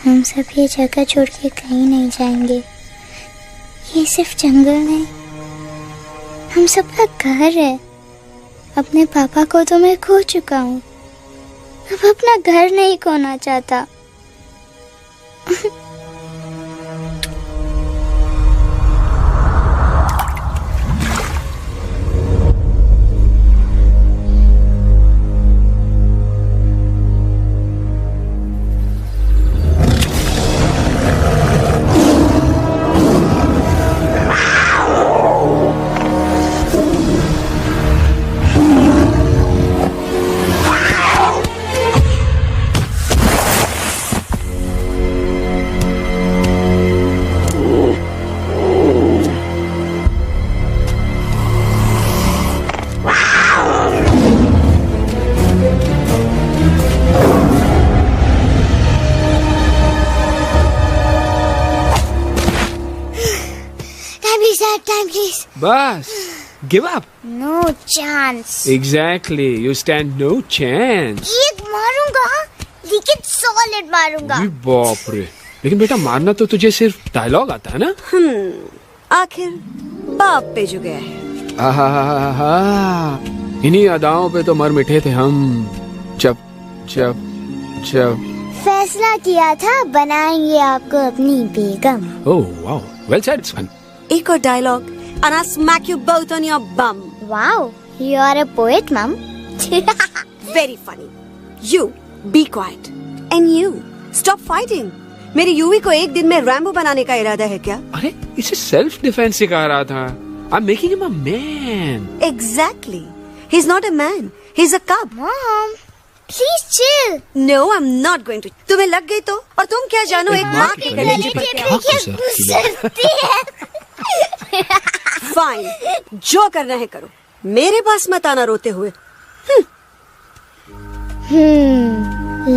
हम सब ये जगह छोड़ के कहीं नहीं जाएंगे। ये सिर्फ जंगल नहीं, हम सबका घर है। अपने पापा को तो मैं खो चुका हूँ, अब अपना घर नहीं खोना चाहता। बस, give up. No chance. Exactly, you stand no chance. एक मारूंगा, लेकिन सॉलिड मारूंगा। अरे बाप रे, लेकिन बेटा मारना तो तुझे सिर्फ डायलॉग आता है ना? आखिर बाप पे जो गया है। आहा, इन्हीं अदाओं पे तो मर मिटे थे हम। जब फैसला किया था बनाएंगे आपको अपनी बेगम। ओह वाओ, वेल सेड सन। एक और dialogue and I'll smack you both on your bum. Wow, you are a poet, Mom. Very funny. You be quiet and you stop fighting. मेरी यूवी को एक दिन में रैम्बो बनाने का इरादा है क्या? अरे इसे सेल्फ डिफेंस सिखा रहा था। I'm making him a man. Exactly. He's not a man. He's a cub. Mom, please chill. No, I'm not going to. तुम्हें लग गई तो? और तुम क्या जानो एक माँ के कलेजे पर क्या? फाइन, जो करना है करो, मेरे पास मत आना रोते हुए।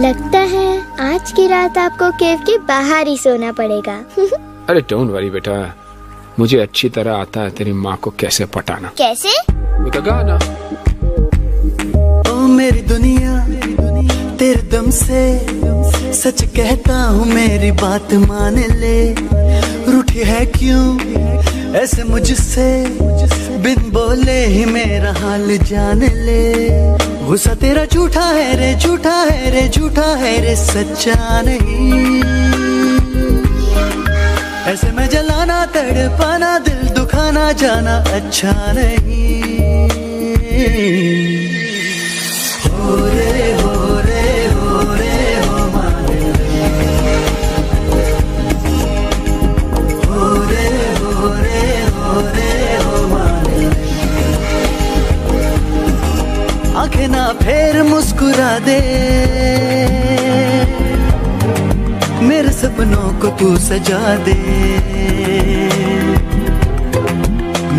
लगता है आज की रात आपको केव के बाहर ही सोना पड़ेगा। अरे डोंट वरी बेटा, मुझे अच्छी तरह आता है तेरी माँ को कैसे पटाना। कैसे? With a गाना। ओ मेरी दुनिया तेरे दम से सच कहता हूँ, मेरी बात मान ले। रूठी है क्यों ऐसे मुझसे, बिन बोले ही मेरा हाल जान ले। गुस्सा तेरा झूठा है रे, झूठा है रे, झूठा है रे, सच्चा नहीं। ऐसे में जलाना, तड़पाना, दिल दुखाना, जाना अच्छा नहीं। हो रे हो रे हो रे हो माने हो रे हो रे हो रे हो माने। आंखें ना फेर मुस्कुरा दे, मेरे सपनों को तू सजा दे।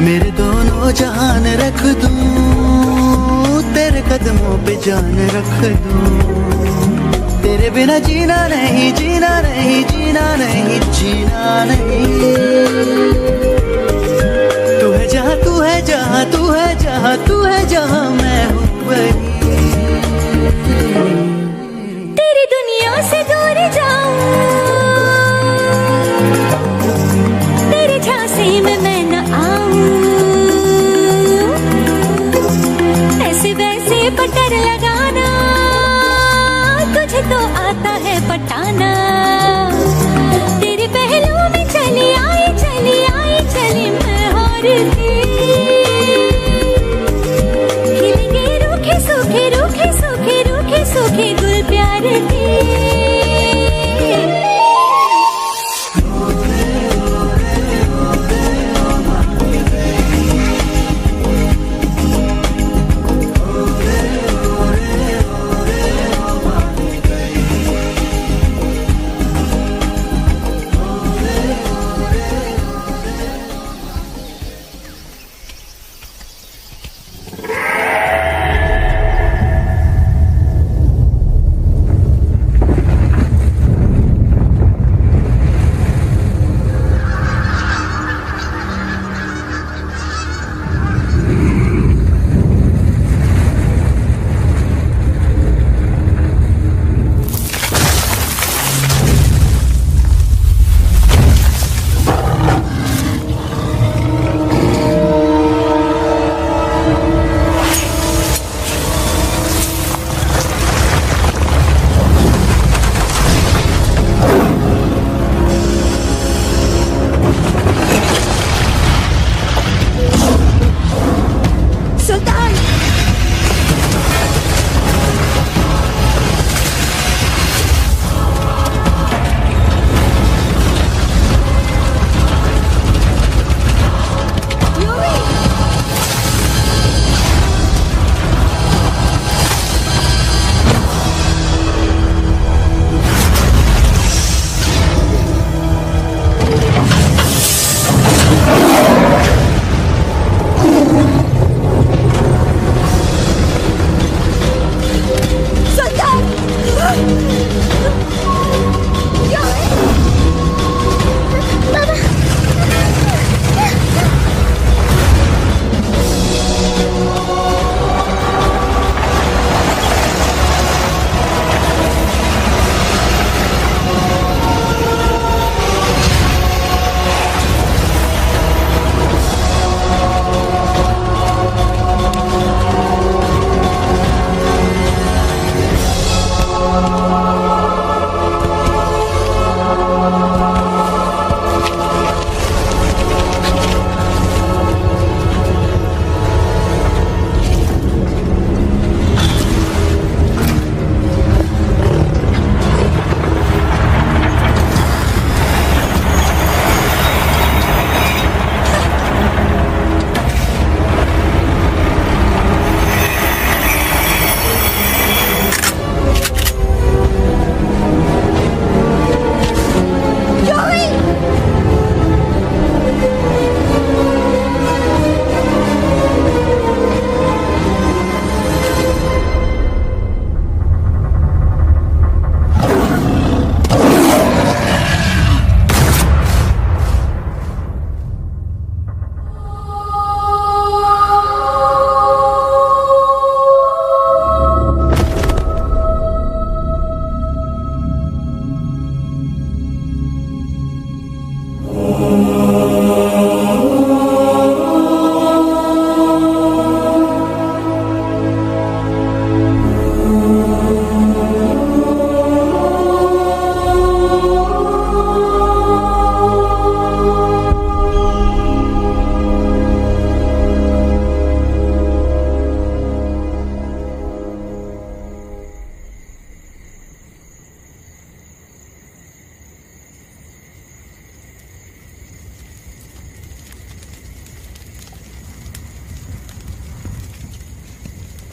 मेरे दोनों जहान रख दूं, तेरे कदमों पे जान रख दूं। तेरे बिना जीना नहीं, जीना नहीं, जीना नहीं, जीना नहीं। तू है जहाँ, तू है जहाँ, तू है जहाँ, तू है जहाँ, मैं हूँ वही। तेरी दुनिया से दूर जाऊं, तेरे झांसे में मैं न आऊं। ऐसे वैसे पटर लगाना, तुझे तो आता है पटाना। तेरे पहलू में चली आई, चली आई, चली मैं हार के। खिलेंगे रूखे सूखे, रूखे सूखे, रूखे सूखे गुल प्यार के।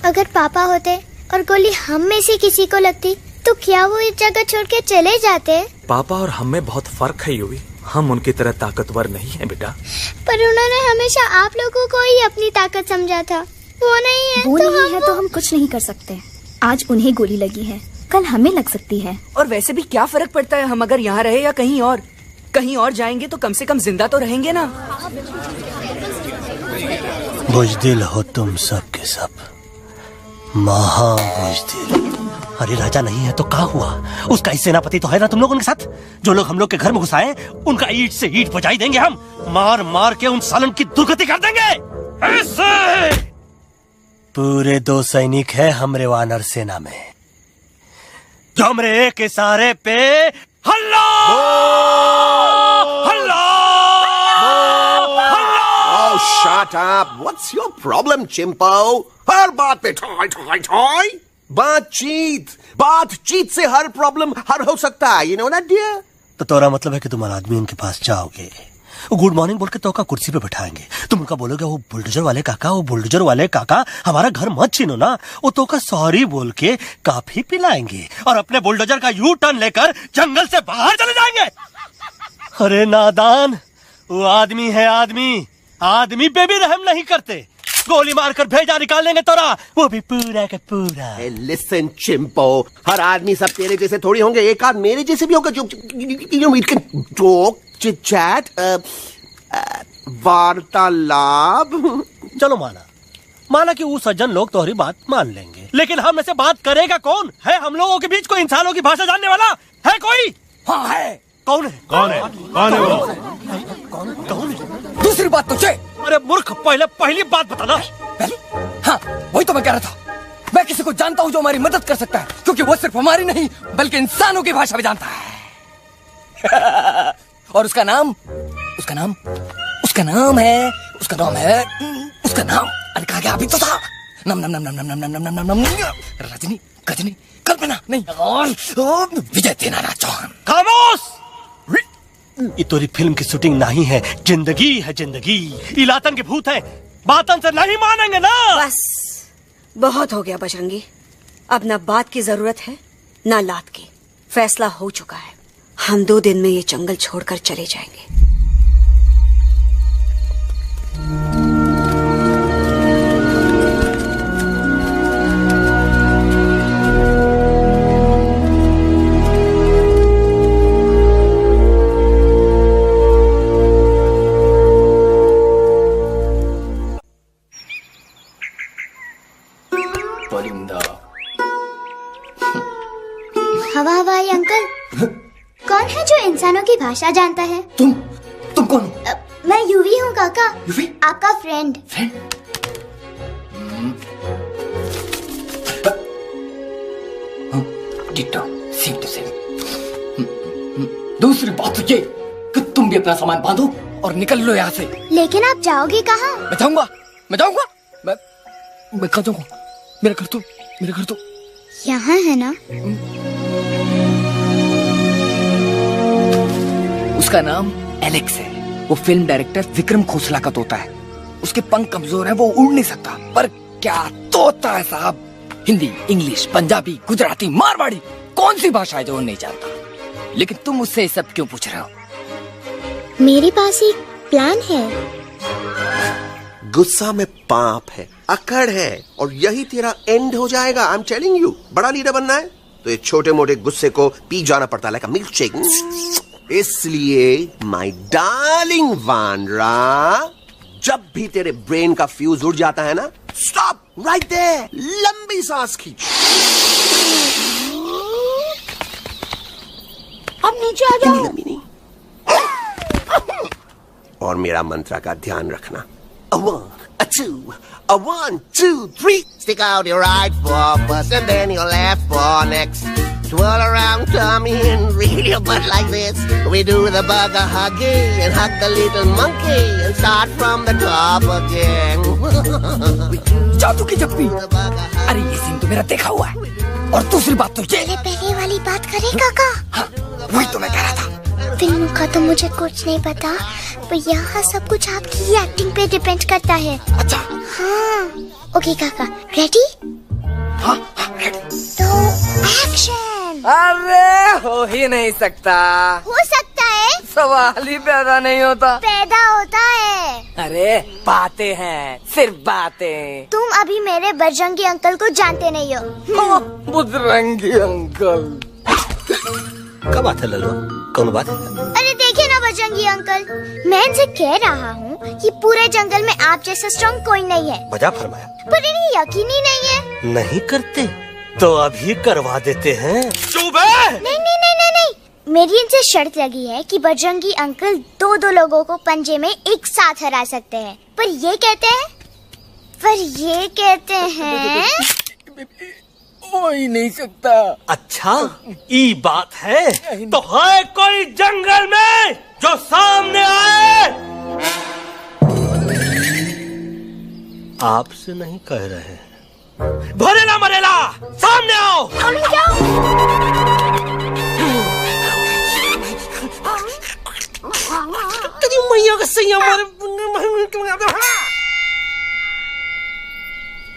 अगर पापा होते और गोली हम में से किसी को लगती तो क्या वो इस जगह छोड़ के चले जाते? पापा और हम में बहुत फर्क है यूवी। हम उनकी तरह ताकतवर नहीं है बेटा। पर उन्होंने हमेशा आप लोगों को ही अपनी ताकत समझा था। वो नहीं है वो तो नहीं है तो हम कुछ नहीं कर सकते। आज उन्हें गोली लगी है, कल हमें लग सकती है। और वैसे भी क्या फर्क पड़ता है हम अगर यहाँ रहे या कहीं और? कहीं और जाएंगे तो कम से कम जिंदा तो रहेंगे ना। बुज़दिल हो तुम सब के सब, महा बुज़दिल। अरे राजा नहीं है तो क्या हुआ? उसका ही सेनापति तो है ना तुम लोग उनके साथ। जो लोग हम लोग के घर में घुसाए उनका ईंट से ईंट बजाई देंगे हम। मार मार के उन सालन की दुर्गति कर देंगे ऐसे। पूरे 2 सैनिक है हमरे वानर सेना में जो हमरे एक इशारे पे हल्ला हल्ला हल्ला। Oh, shut up! What's your problem, चिंपो? हर बात पे ठॉय ठॉय ठॉय। बातचीत से हर प्रॉब्लम हल हो सकता है। You know that, dear? तो तोरा मतलब है कि तुम आदमी उनके पास जाओगे, गुड मॉर्निंग बोल के तो का कुर्सी पे बैठाएंगे, तुम उनका बोलोगे वो बुलडोजर वाले काका हमारा घर मत छीनो ना। वो तो का सॉरी बोल के काफी पिलाएंगे और अपने बुलडोजर का यू टर्न लेकर जंगल से बाहर चले जाएंगे। अरे नादान, वो आदमी है आदमी पे भी रहम नहीं करते। गोली मारकर भेजा निकाल लेंगे तोरा, वो भी पूरा का पूरा। Listen, चिंपो, हर आदमी सब तेरे जैसे थोड़ी होंगे। एक आध मेरे जैसे भी होगा जो जोक चिट-चैट वार्तालाप। चलो माना कि वो सज्जन लोग तुम्हारी बात मान लेंगे, लेकिन हम ऐसे बात करेगा कौन है? हम लोगों के बीच कोई इंसानों की भाषा जानने वाला है कोई? हाँ है। कौन है वो? दूसरी बात तो अरे मूर्ख, पहली बात बताना। पहले? हाँ, वही तो मैं कह रहा था। मैं किसी को जानता हूँ जो हमारी मदद कर सकता है, क्योंकि वो सिर्फ हमारी नहीं बल्कि इंसानों की भाषा भी जानता है। और उसका नाम है अरे कहा गया अभी तो था। नम रजनी गजनी कल्पना नहीं और विजय तेनालीराम चौहान। खामोश! ये तोरी फिल्म की शूटिंग नहीं है, जिंदगी है जिंदगी। इलातन के भूत है, बातन से नहीं मानेंगे ना। बस बहुत हो गया बजरंगी, अब ना बात की जरूरत है ना लात की। फैसला हो चुका है, हम 2 दिन में ये जंगल छोड़कर चले जाएंगे। हवाई अंकल, कौन है जो इंसानों की भाषा जानता है? तुम कौन हो? मैं यूवी हूँ काका। यूवी? आपका friend. Ditto, same to same. दूसरी बात तो ये कि तुम भी अपना सामान बांधो और निकल लो यहाँ से। लेकिन आप जाओगे कहाँ? मैं जाऊंगा मैं कहाँ जाऊंगा? मेरा घर तो यहाँ है ना। उसका नाम एलेक्स है। वो फिल्म डायरेक्टर विक्रम खोसला का तोता है। उसके पंख कमजोर हैं, वो उड़ नहीं सकता, पर क्या तोता है साहब। हिंदी, इंग्लिश, पंजाबी, गुजराती, मारवाड़ी, कौन सी भाषा है जो वो नहीं जानता? लेकिन तुम मुझसे सब क्यों पूछ रहे हो? मेरे पास एक प्लान है। गुस्सा में पाप है, अकड़ है, और यही तेरा एंड हो जाएगा। आई एम टेलिंग यू। बड़ा लीडर बनना है तो ये छोटे मोटे गुस्से को पी जाना पड़ता है, लाइक अ मिल्क शेक। इसलिए माय डार्लिंग वानरा, जब भी तेरे ब्रेन का फ्यूज उड़ जाता है ना, स्टॉप राइट देयर, लंबी सांस खींच। अब नीचे आ जाओ। लंबी नहीं। और मेरा मंत्र का ध्यान रखना। A 1, a 2, a 1, 2, 3. Stick out your right paw first and then your left paw next. Twirl around tummy and reel your butt like this. We do the bugger huggy and hug the little monkey and start from the top again. जादू की जप्पी। अरे ये scene तो मेरा देखा हुआ है। और दूसरी बात तो ये। पहले वाली बात करें काका? हाँ, वही तो मैं कह रहा था। फिल्म का तो मुझे कुछ नहीं पता, पर यहाँ सब कुछ आपकी एक्टिंग पे डिपेंड करता है। अच्छा। हाँ। ओके काका, रेडी? तो एक्शन। अरे हो ही नहीं सकता। हो सकता है। सवाल ही पैदा नहीं होता। पैदा होता है। अरे बातें हैं, सिर्फ बातें। तुम अभी मेरे बजरंगी अंकल को जानते नहीं हो। बजरंगी अंकल क्या बात है लल्लू, कौन बात है? अरे देखिए ना बजरंगी अंकल, मैं इनसे कह रहा हूँ कि पूरे जंगल में आप जैसा स्ट्रॉन्ग कोई नहीं है। मजा फरमाया। पर इन्हें यकीन ही नहीं है। नहीं करते तो अभी करवा देते हैं। चुप है। नहीं नहीं नहीं नहीं नहीं, मेरी इनसे शर्त लगी है कि बजरंगी अंकल दो लोगों को पंजे में एक साथ हरा सकते हैं। पर ये कहते हैं हो ही नहीं सकता। अच्छा ये बात है तो है कोई जंगल में जो सामने आए? आपसे नहीं कह रहे, भरेला मरेला सामने आओ। तेरी मैया का सही हमारे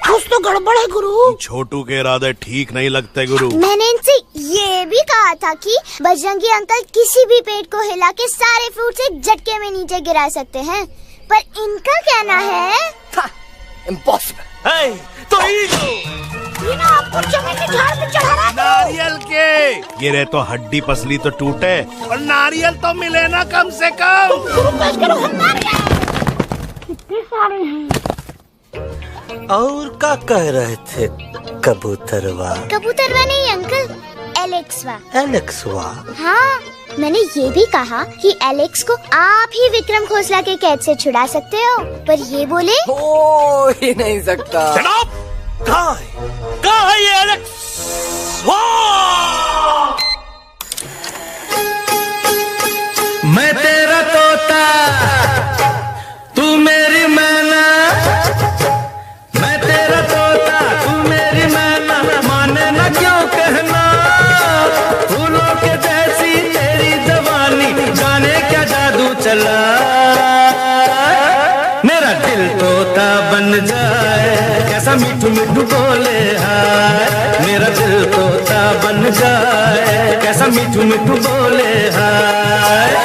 कुछ तो गड़बड़ है गुरु। छोटू के इरादे ठीक नहीं लगते गुरु। मैंने इनसे ये भी कहा था कि बजरंगी अंकल किसी भी पेड़ को हिला के सारे फ्रूट एक झटके में नीचे गिरा सकते हैं, पर इनका कहना है इम्पॉसिबल। तो आपको चने के झाड़ पे चढ़ा रहा है। नारियल के गिरे तो हड्डी पसली तो टूटे और नारियल तो मिले ना कम से कम। और क्या कह रहे थे कबूतरवा? कबूतरवा नहीं अंकल, एलेक्सवा। एलेक्सवा? हाँ, मैंने ये भी कहा कि एलेक्स को आप ही विक्रम खोसला के कैद से छुड़ा सकते हो, पर ये बोले हो ही नहीं सकता। कहाँ है ये एलेक्स? मैं तेरा तोता तू मेरी मैना, मैं तेरा तोता तू मेरी मैना, माने ना क्यों कहना, फूलों के जैसी तेरी जवानी, जाने क्या जादू चला, मेरा दिल तोता बन जाए, कैसा मीठू मीठू बोले हाय, मेरा दिल तोता बन जाए, कैसा मीठू मीठू बोले हाय।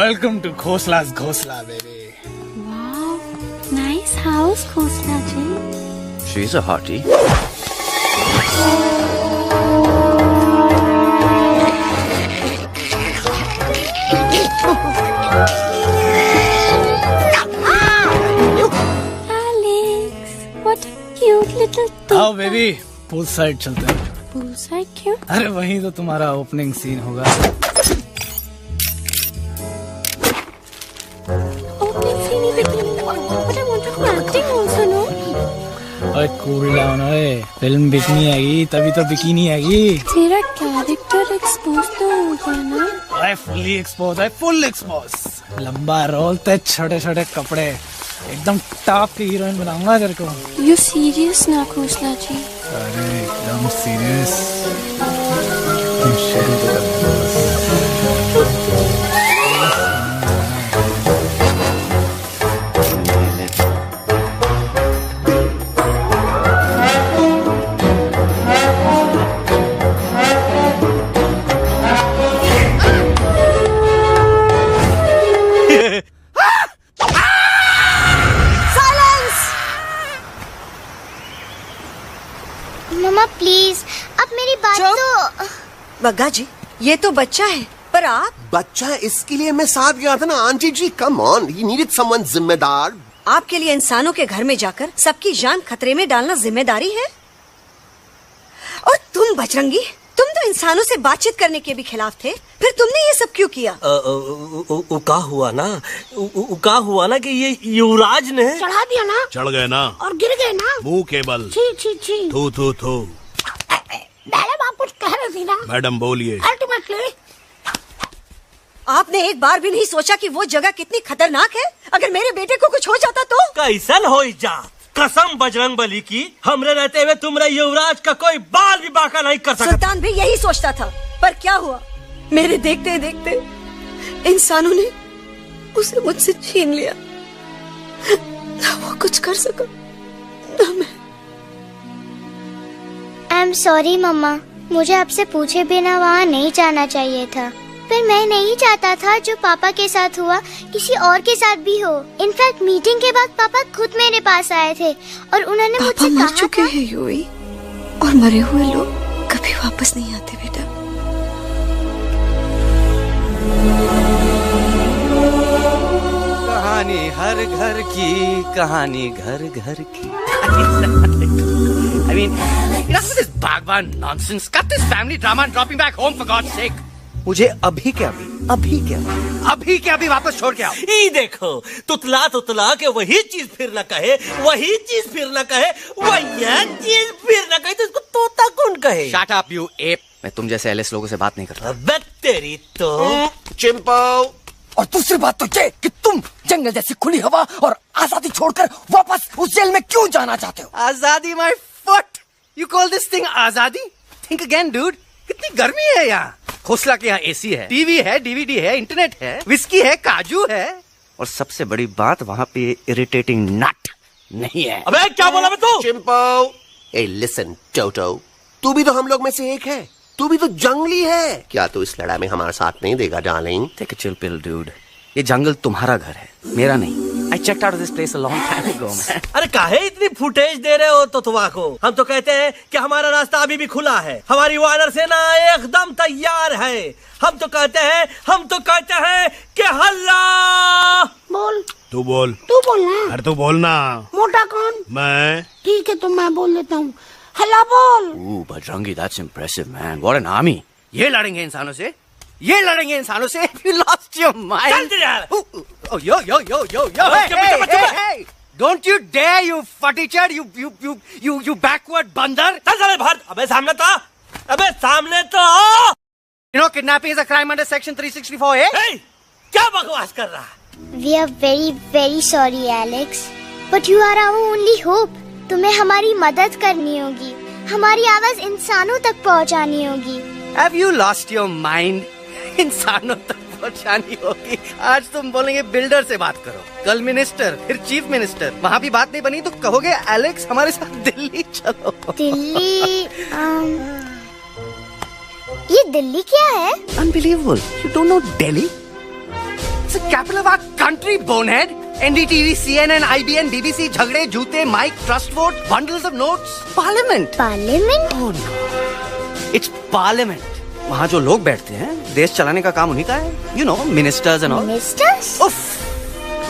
Welcome to Khosla's Ghosla, baby. Wow, nice house, Khosla ji. She's a hottie. Alex, what a cute little dog. आओ बेबी, पूल साइड चलते हैं। पूल साइड क्यों? अरे वहीं तो तुम्हारा ओपनिंग सीन होगा। कूल डाउन ओए, फिल्म बिकनी आएगी तभी तो बिकिनी आएगी। तेरा कैरेक्टर एक्सपोज तो होगा ना? I fully exposed, I full exposed। लंबा रोल ते छोटे छोटे कपड़े, एकदम टॉप की हीरोइन बनाऊंगा तेरे को। You serious ना खोसला जी? अरे एकदम सीरियस। बग्गा जी, ये तो बच्चा है, पर आप? बच्चा है इसके लिए मैं साथ गया था ना aunty ji. Come on, he needed someone जिम्मेदार। आपके लिए इंसानों के घर में जाकर सबकी जान खतरे में डालना जिम्मेदारी है? और तुम बजरंगी, तुम तो इंसानों से बातचीत करने के भी खिलाफ थे, फिर तुमने ये सब क्यों किया? का हुआ ना कि ये युवराज ने चढ़ा दिया ना, चढ़ गए ना और गिर गए ना, मुंह के बल। छी छी छी। थू थू थू। मैडम आप कुछ कह रही थी ना? मैडम बोलिए। अल्टीमेटली आपने एक बार भी नहीं सोचा कि वो जगह कितनी खतरनाक है? अगर मेरे बेटे को कुछ हो जाता तो? कैसन हो जा, कसम बजरंग बली की, हमरे रहते हुए तुमरे युवराज का कोई बाल भी बाका नहीं कर सकता। सुल्तान भी यही सोचता था, पर क्या हुआ, मेरे देखते देखते इंसानों ने उसे मुझसे छीन लिया। ना वो कुछ कर सका, ना मैं। आई एम सॉरी मम्मा, मुझे आपसे पूछे बिना वहाँ नहीं जाना चाहिए था, पर मैं नहीं चाहता था जो पापा के साथ हुआ किसी और के साथ भी हो। इनफैक्ट मीटिंग के बाद पापा खुद मेरे पास आए थे और उन्होंने मुझसे कहा मर चुके हैं यूई, और मरे हुए लोग कभी वापस नहीं आते बेटा। कहानी हर घर की, कहानी घर घर की। I mean, enough of this Bhagwan nonsense. Cut this family drama and drop me back home for God's sake. मुझे अभी के अभी वापस छोड़ के आओ। ये देखो, तुतला तुतला के वही चीज फिर न कहे, वही चीज फिर न कहे, वही चीज फिर न कहे, तो इसको तोता कौन कहे? Shut up, you ape. मैं तुम जैसे एलिस लोगों से बात नहीं करता। अबे तेरी तो चिंपो। और दूसरी बात तो ये कि तुम जंगल जैसी खुली हवा और आजादी छोड़कर वापस उस जेल में क्यों जाना चाहते हो? आजादी my foot. You call this thing आजादी? Think again, dude. कितनी गर्मी है यहाँ। खोसला के यहाँ एसी है, टीवी है, डीवीडी है, इंटरनेट है, विस्की है, काजू है, और सबसे बड़ी बात वहाँ पे इरिटेटिंग नट नहीं है। अबे क्या बोला मैं तू? चिंपो, ए लिसन टोटो, तू भी तो हम लोग में से एक है, तू भी तो जंगली है। क्या तू इस लड़ाई में हमारा साथ नहीं देगा darling? Take a chill pill, dude. ये जंगल तुम्हारा घर है, मेरा नहीं। I checked out of this place a long time ago, man. अरे काहे इतनी फुटेज दे रहे हो तुतवा को? हम तो कहते हैं कि हमारा रास्ता अभी भी खुला है, हमारी वानर सेना एकदम तैयार है। हम तो कहते हैं कि हल्ला। बोल। तू बोल। तू बोलना। अरे तू बोलना। मोटा कौन? मैं। ठीक है, तो मैं बोल लेता हूँ। हल्ला बोल। Ooh, Bajrangi, that's impressive, man. What an army. ये लड़ेंगे इंसानों से? ये लड़ेंगे इंसानों से? You lost your mind. Oh, yo. Hey. Don't you dare, you futichard, you backward बंदर. चल बाहर। अबे सामने तो। You know, kidnapping is a crime under section 364A. Hey, क्या बकवास कर रहा? We are very very sorry Alex, but you are our only hope. तुम्हें हमारी मदद करनी होगी, हमारी आवाज इंसानों तक पहुंचानी होगी। Have you lost your mind? इंसानों तक पहुंचानी होगी। आज तुम बोलेंगे बिल्डर से बात करो, कल मिनिस्टर, फिर चीफ मिनिस्टर, वहाँ भी बात नहीं बनी तो कहोगे एलेक्स हमारे साथ दिल्ली चलो। दिल्ली? ये दिल्ली क्या है? Unbelievable. You don't know Delhi? It's the capital of our country, bonehead. NDTV, CNN, IBN, BBC, झगड़े, जूते, mic, trust vote, bundles of notes. Parliament. Parliament? Oh no. It's Parliament. वहाँ जो लोग बैठते हैं, देश चलाने का काम उन्हीं का है। You know, ministers and all. Ministers? उफ,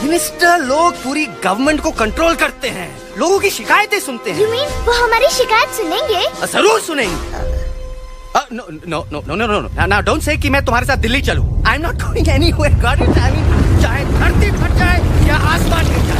मिनिस्टर लोग पूरी गवर्नमेंट को कंट्रोल करते हैं, लोगों की शिकायतें सुनते हैं। You mean वो हमारी शिकायत सुनेंगे? जरूर सुनेंगे। No. Now don't say कि मैं तुम्हारे साथ दिल्ली चलूं. I'm not going anywhere. Got it? I mean, चाहे धरती फट जाए या आसमान गिर जाए।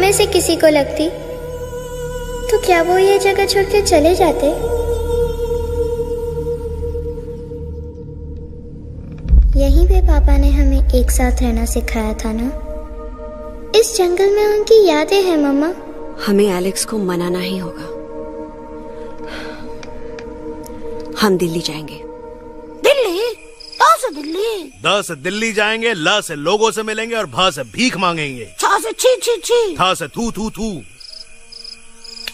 से किसी को लगती तो क्या वो ये जगह छोड़ के चले जाते? यहीं पे पापा ने हमें एक साथ रहना सिखाया था ना। इस जंगल में उनकी यादें हैं मम्मा। हमें एलेक्स को मनाना ही होगा। हम दिल्ली जाएंगे। दिल्ली? कहाँ से दिल्ली? द से दिल्ली जाएंगे, ल से लोगों से मिलेंगे और भ से भीख मांगेंगे, छ से छी छी छी, थ से थू थू थू।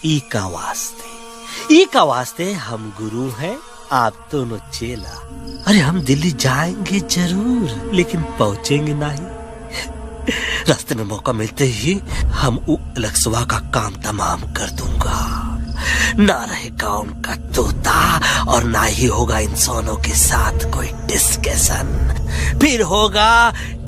ई का वास्ते हम गुरु हैं, आप दोनों चेला। अरे हम दिल्ली जाएंगे जरूर, लेकिन पहुंचेंगे नहीं। रास्ते में मौका मिलते ही हम अलक्सवा का काम तमाम कर दूंगा। ना रहेगा उनका तोता और ना ही होगा इंसानों के साथ कोई डिस्कशन। फिर होगा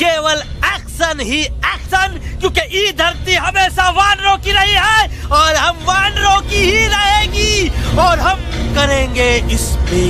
केवल एक्शन ही एक्शन, क्योंकि ये धरती हमेशा वानरों की रही है और हम वानरों की ही रहेगी, और हम करेंगे इस पे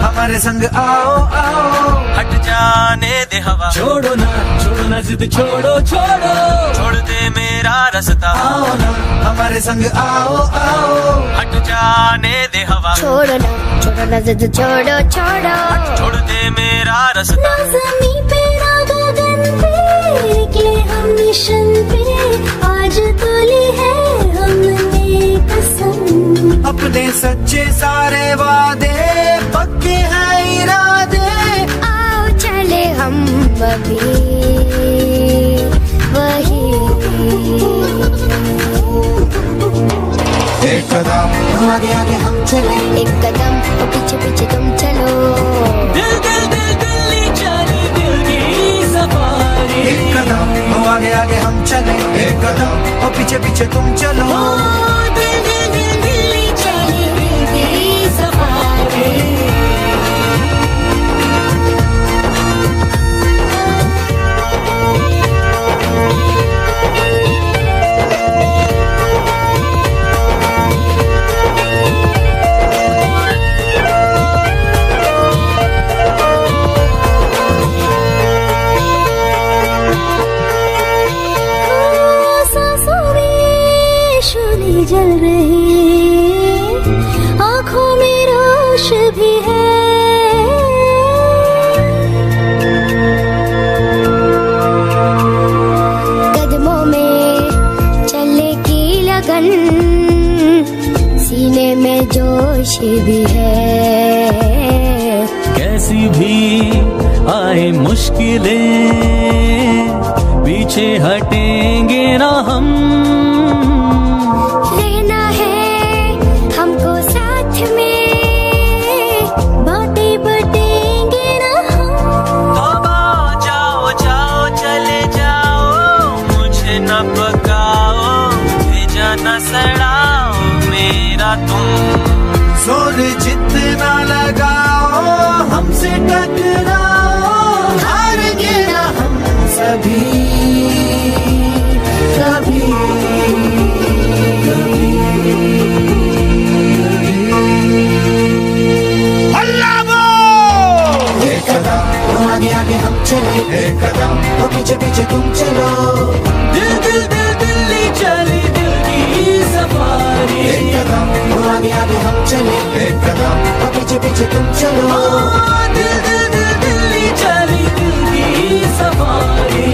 हमारे संग आओ आओ, हट जाने दे हवा, छोड़ो ना जिद, छोड़ो छोड़ दे मेरा रास्ता। आओ ना हमारे संग आओ आओ, हट जाने दे हवा, छोड़ो ना जिद, छोड़ दे मेरा रास्ता। ज़मीं पे ना गगन पे, निकले हम मिशन पे, आज तोली है हमने कसम। अपने सच्चे सारे वादे पक्के हैं इरादे, आओ चले हम अभी वही। एक कदम आगे आगे हम चले, एक कदम और पीछे पीछे तुम चलो। दिल्ली चले दिल की सफारी। एक कदम आगे आगे हम चले, एक कदम और पीछे पीछे तुम चलो। दिल्ली चले दिल की सफारी। जल रही आँखों में रोश भी है, कदमों में चले की लगन, सीने में जोश भी है। कैसी भी आए मुश्किलें, पीछे हटेंगे ना हम, जोर जितना लगाओ हमसे टकराओ, हारेंगे ना हम सभी कभी कभी। अल्लाह वो एक कदम आगे आगे हम चले, एक कदम और पीछे पीछे तुम चलो। दिल्ली चली दिल की सफारी। एक कदम आगे आगे हम चले, एक कदम और पीछे पीछे तुम चलो। दिल्ली चली दिल की सफारी।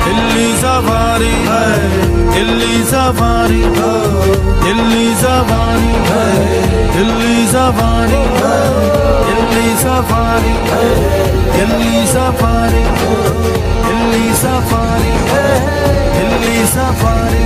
दिल्ली सफारी है, दिल्ली सफारी है, दिल्ली सफारी है, दिल्ली सफारी है, दिल्ली सफारी है, दिल्ली सफारी है, दिल्ली सफारी है, Delhi safari.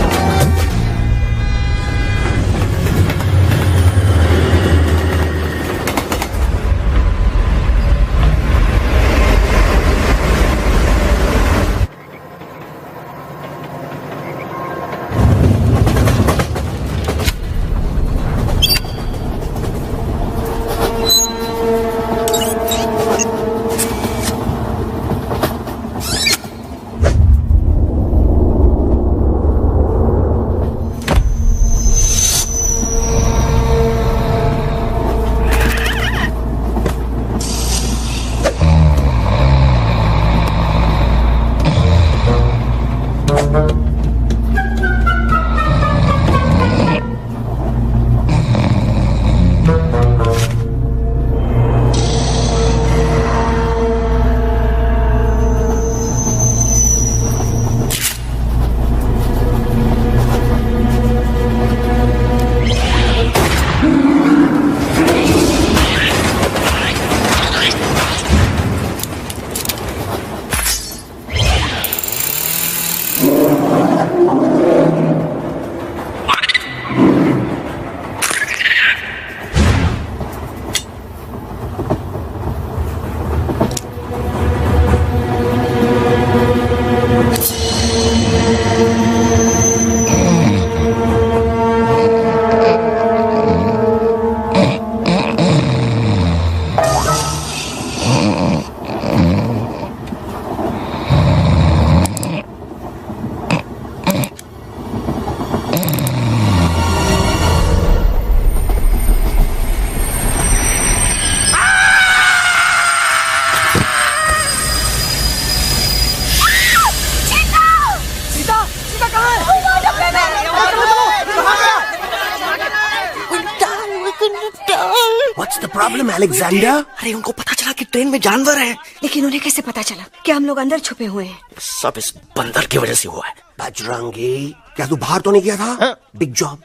What's the problem, Alexander? अरे उनको पता चला कि ट्रेन में जानवर है। लेकिन उन्हें कैसे पता चला कि हम लोग अंदर छुपे हुए हैं? सब इस बंदर की वजह से हुआ है। बजरंगी, क्या तू बाहर तो नहीं गया था? Big job,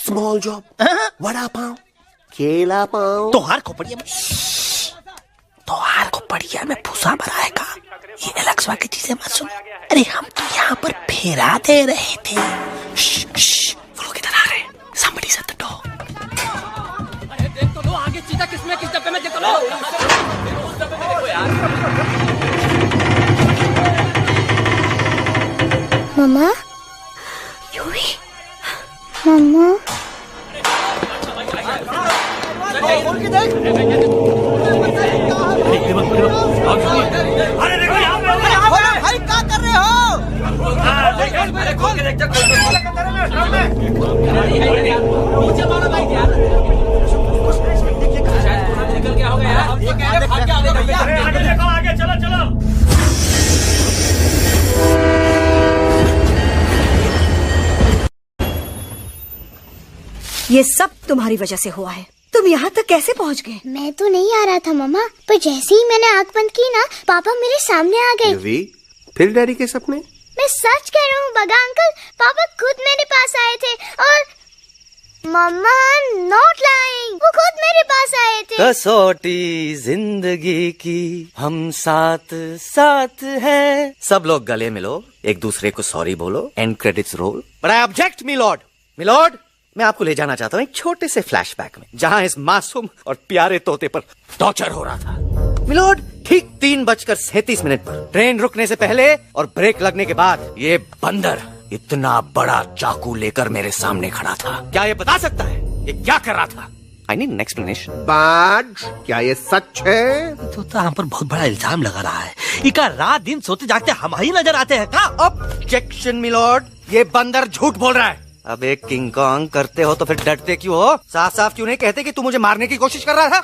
small job, vada pav, केला पाव। तोहार खोपड़िया में भूसा भराएगा। ये एलेक्सा की चीजें मत सुन। अरे हम तो यहाँ पर फेरा दे रहे थे। वो लोग इधर आ रहे हैं। Somebody's at the door. अरे देख तो लो आगे चीजा किसमें किस डब्बे में, देख तो लो। उस डब्बे में देखो यार। मम्मा, यूवी, मम्मा, अरे देखो यहाँ भाई क्या कर रहे हो? नीचे मारो लाइट यार। निकल गया होगा यार। ये कह रहे भाग के आगे भैया। आगे देखो, आगे चलो चलो। ये सब तुम्हारी वजह से हुआ है। तुम यहाँ तक कैसे पहुँच गए? मैं तो नहीं आ रहा था मम्मा, पर जैसे ही मैंने आँख बंद की ना, पापा मेरे सामने आ गए। यूवी, फिर डैडी के सपने? मैं सच कह रहा हूँ बगा अंकल, पापा खुद मेरे पास आए थे और मम्मा नॉट लाइंग, वो खुद मेरे पास आए थे। कसौटी जिंदगी की हम साथ साथ हैं। सब लोग गले मिलो, एक दूसरे को सॉरी बोलो, end credits roll. But I object milord. Milord, मैं आपको ले जाना चाहता हूँ एक छोटे से फ्लैशबैक में, जहाँ इस मासूम और प्यारे तोते पर टॉर्चर हो रहा था। मिलॉर्ड, ठीक 3:37 पर ट्रेन रुकने से पहले और ब्रेक लगने के बाद ये बंदर इतना बड़ा चाकू लेकर मेरे सामने खड़ा था। क्या ये बता सकता है ये क्या कर रहा था? I need an explanation. बाज, क्या ये सच है? तो हम पर बहुत बड़ा इल्जाम लगा रहा है। इका रात दिन सोते जागते हम ही नजर आते हैं का? ऑब्जेक्शन मिलॉर्ड, ये बंदर झूठ बोल रहा है। अब एक किंग कॉन्ग करते हो तो फिर डरते क्यों हो? साफ साफ क्यों नहीं कहते कि तू मुझे मारने की कोशिश कर रहा था?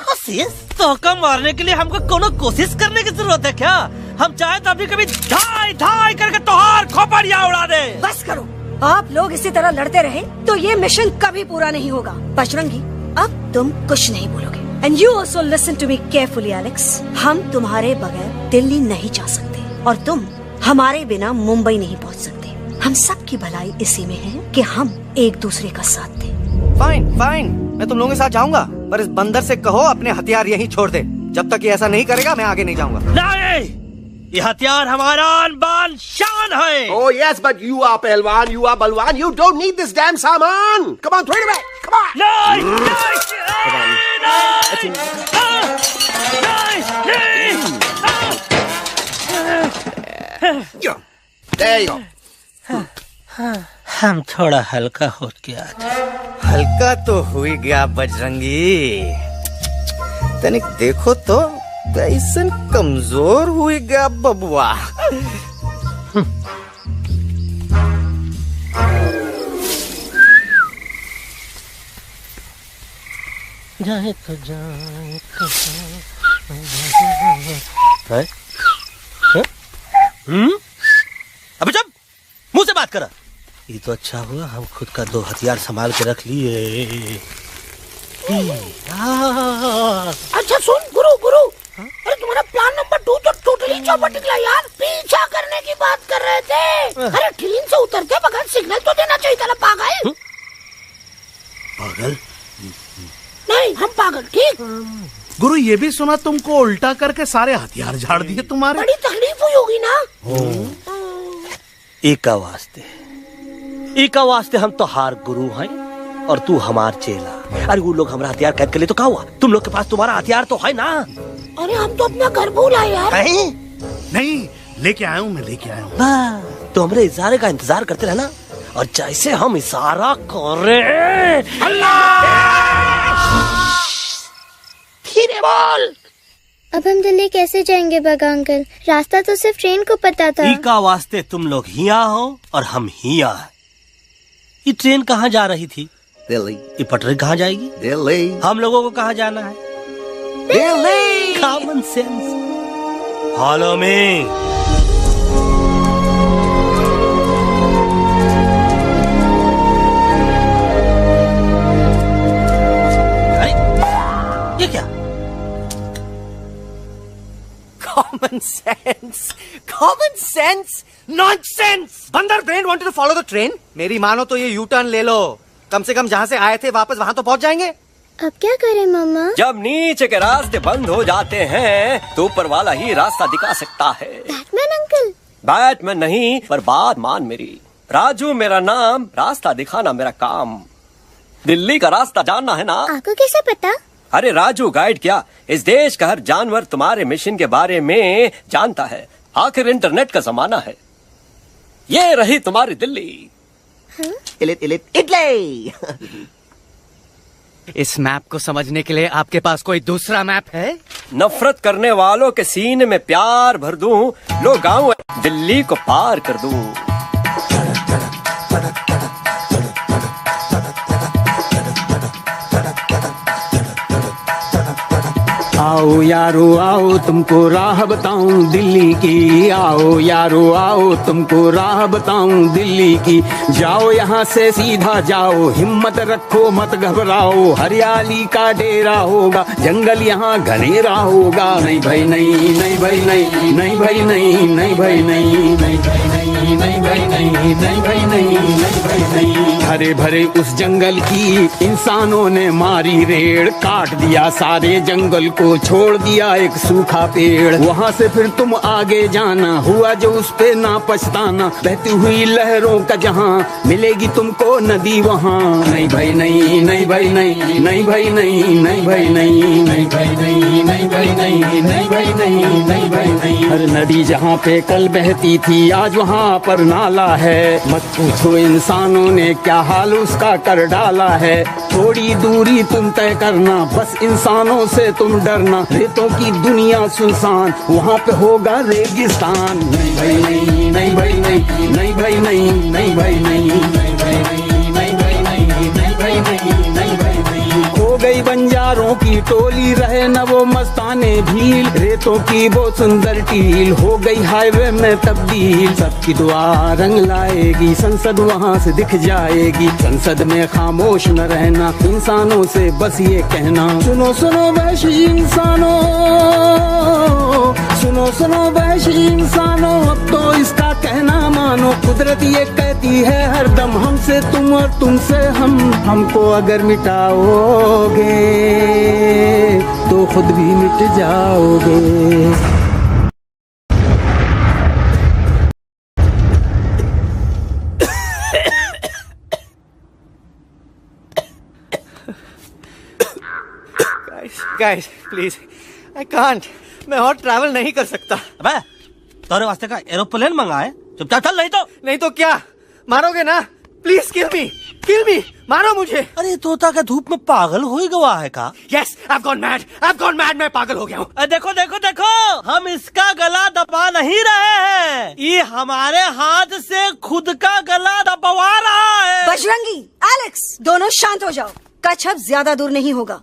तो कम मारने के लिए हमको कोनो कोशिश करने की जरूरत है क्या? हम चाहे तो अभी कभी धाई धाई करके तोहार खोपड़िया उड़ा दे। बस करो, आप लोग इसी तरह लड़ते रहे तो ये मिशन कभी पूरा नहीं होगा। बजरंगी, अब तुम कुछ नहीं बोलोगे। And you also listen to me carefully Alex. हम तुम्हारे बगैर दिल्ली नहीं जा सकते और तुम हमारे बिना मुंबई नहीं पहुंच सकते। हम सब की भलाई इसी में है कि हम एक दूसरे का साथ दें। फाइन फाइन, मैं तुम लोगों के साथ जाऊंगा, पर इस बंदर से कहो अपने हथियार यहीं छोड़ दे। जब तक ये ऐसा नहीं करेगा मैं आगे नहीं जाऊंगा। नहीं, ये हथियार हमारा आन बान शान है। Oh yes, but you are पहलवान, you are बलवान, you don't need this damn सामान. Come on, throw it away. Come on. नहीं, There you go. हम थोड़ा हल्का हो गया। हल्का तो हुई गया बजरंगी, तनिक देखो तो कैसन कमजोर हुई गया बबुआ। जाए तो जाए अबे जब मुंह से बात करा। ये तो अच्छा हुआ हम खुद का 2 हथियार संभाल के रख लिए। अच्छा सुन गुरु गुरु, अरे तुम्हारा प्लान नंबर 2 तो टोटली चौपट निकला यार। पीछा करने की बात कर रहे थे। अरे ट्रेन से उतरते बगैर सिग्नल तो देना चाहिए था ना पागल। पागल नहीं, हम पागल, ठीक। गुरु, ये भी सुना तुमको उल्टा करके सारे हथियार झाड़ दिए तुम्हारे। बड़ी तकलीफ हुई होगी ना। एक वास्ते हम तो हार गुरु हैं और तू हमार चेला। अरे वो लोग हमारा हथियार कैद कर ले तो क्या हुआ? तुम लोग के पास तुम्हारा हथियार तो है ना। अरे हम तो अपना घर भूल आए यार। नहीं, लेके आया हूँ, मैं लेके आया हूँ। तो हमारे इशारे का इंतजार करते रहना और जैसे हम इशारा कर रहे धीरे बोल। अब हम दिल्ली कैसे जाएंगे बगा अंकल? रास्ता तो सिर्फ ट्रेन को पता था। का वास्ते तुम लोग हिया हो और हम हिया। ये ट्रेन कहाँ जा रही थी? दिल्ली। ये पटरी कहाँ जाएगी? दिल्ली। हम लोगों को कहाँ जाना है? Delhi. Common sense. Follow me. ये क्या? Common sense. Common sense. Nonsense. बंदर brain wanted to follow the train. मेरी मानो तो ये U-turn ले लो. कम से कम जहाँ से आए थे वापस वहाँ तो पहुँच जाएंगे. अब क्या करें मामा? जब नीचे के रास्ते बंद हो जाते हैं तो ऊपर वाला ही रास्ता दिखा सकता है. Batman uncle. बैटमैन नहीं, पर बात मान मेरी. राजू मेरा नाम, रास्ता दिखाना मेरा काम. दिल्ली का रास्ता जानना है ना? आपको कैसे पता? अरे राजू गाइड क्या, इस देश का हर जानवर तुम्हारे मिशन के बारे में जानता है. आखिर इंटरनेट का जमाना है. ये रही तुम्हारी दिल्ली. इटली. इस मैप को समझने के लिए आपके पास कोई दूसरा मैप है? नफरत करने वालों के सीने में प्यार भर दूं, लो गाँव दिल्ली को पार कर दूं. आओ यारो आओ तुमको राह बताऊं दिल्ली की. आओ यारो आओ तुमको राह बताऊं दिल्ली की. जाओ यहाँ से सीधा जाओ, हिम्मत रखो मत घबराओ. हरियाली का डेरा होगा, जंगल यहाँ घनेरा होगा. नहीं भाई नहीं, नहीं भाई नहीं, नहीं भाई नहीं, नहीं भाई नहीं, नहीं भाई नहीं, नहीं भाई नहीं, नहीं भाई नहीं, नहीं भाई नहीं. हरे भरे उस जंगल की इंसानों ने मारी रेड़. काट दिया सारे जंगल को, छोड़ दिया एक सूखा पेड़. वहाँ से फिर तुम आगे जाना, हुआ जो उस पे ना पछताना. बहती हुई लहरों का जहाँ, मिलेगी तुमको नदी वहाँ. नहीं भाई नहीं, नहीं भाई नहीं, नहीं भाई नहीं, नहीं भाई नहीं, नहीं भाई नहीं, नहीं भाई नहीं, नहीं भाई नहीं, नहीं भाई नहीं. हर नदी जहाँ पे कल बहती थी आज वहाँ पर नाला है. मत पूछो इंसानों ने क्या हाल उसका कर डाला है. थोड़ी दूरी तुम तय करना, बस इंसानों से तुम डरना. रेतों की दुनिया सुनसान, वहाँ पे होगा रेगिस्तान. नहीं भाई नहीं, नहीं भाई नहीं, नहीं भाई नहीं, नहीं भाई नहीं, नहीं भाई नहीं, नहीं भाई नहीं, नहीं भाई नहीं, नहीं भाई नहीं. हो गई बंजारों की टोली, रहे न वो मस्ताने भील. रेतों की वो सुंदर टील, हो गई हाईवे में तब्दील. सबकी दुआ रंग लाएगी, संसद वहाँ से दिख जाएगी. संसद में खामोश न रहना, इंसानों से बस ये कहना. सुनो सुनो वैशी इंसानों, सुनो सुनो वैशी इंसानों, अब तो इसका कहना मानो. कुदरत ये कहती है हरदम, हमसे तुम और तुमसे हम. हमको अगर मिटाओगे तो खुद भी मिट जाओगे. Guys, please, I can't. मैं और ट्रैवल नहीं कर सकता. अबे, तोरे वास्ते का एरोप्लेन मंगाए, चुपचाप चल. नहीं तो क्या मारोगे ना? प्लीज किल मी, मारो मुझे. अरे तोता का धूप में पागल हो ही गवा है का? Yes, I've gone mad, मैं पागल हो गया हूँ. देखो देखो देखो, हम इसका गला दबा नहीं रहे हैं, ये हमारे हाथ से खुद का गला दबवा रहा है. बजरंगी, एलेक्स, दोनों शांत हो जाओ. कच्छ अब ज्यादा दूर नहीं होगा.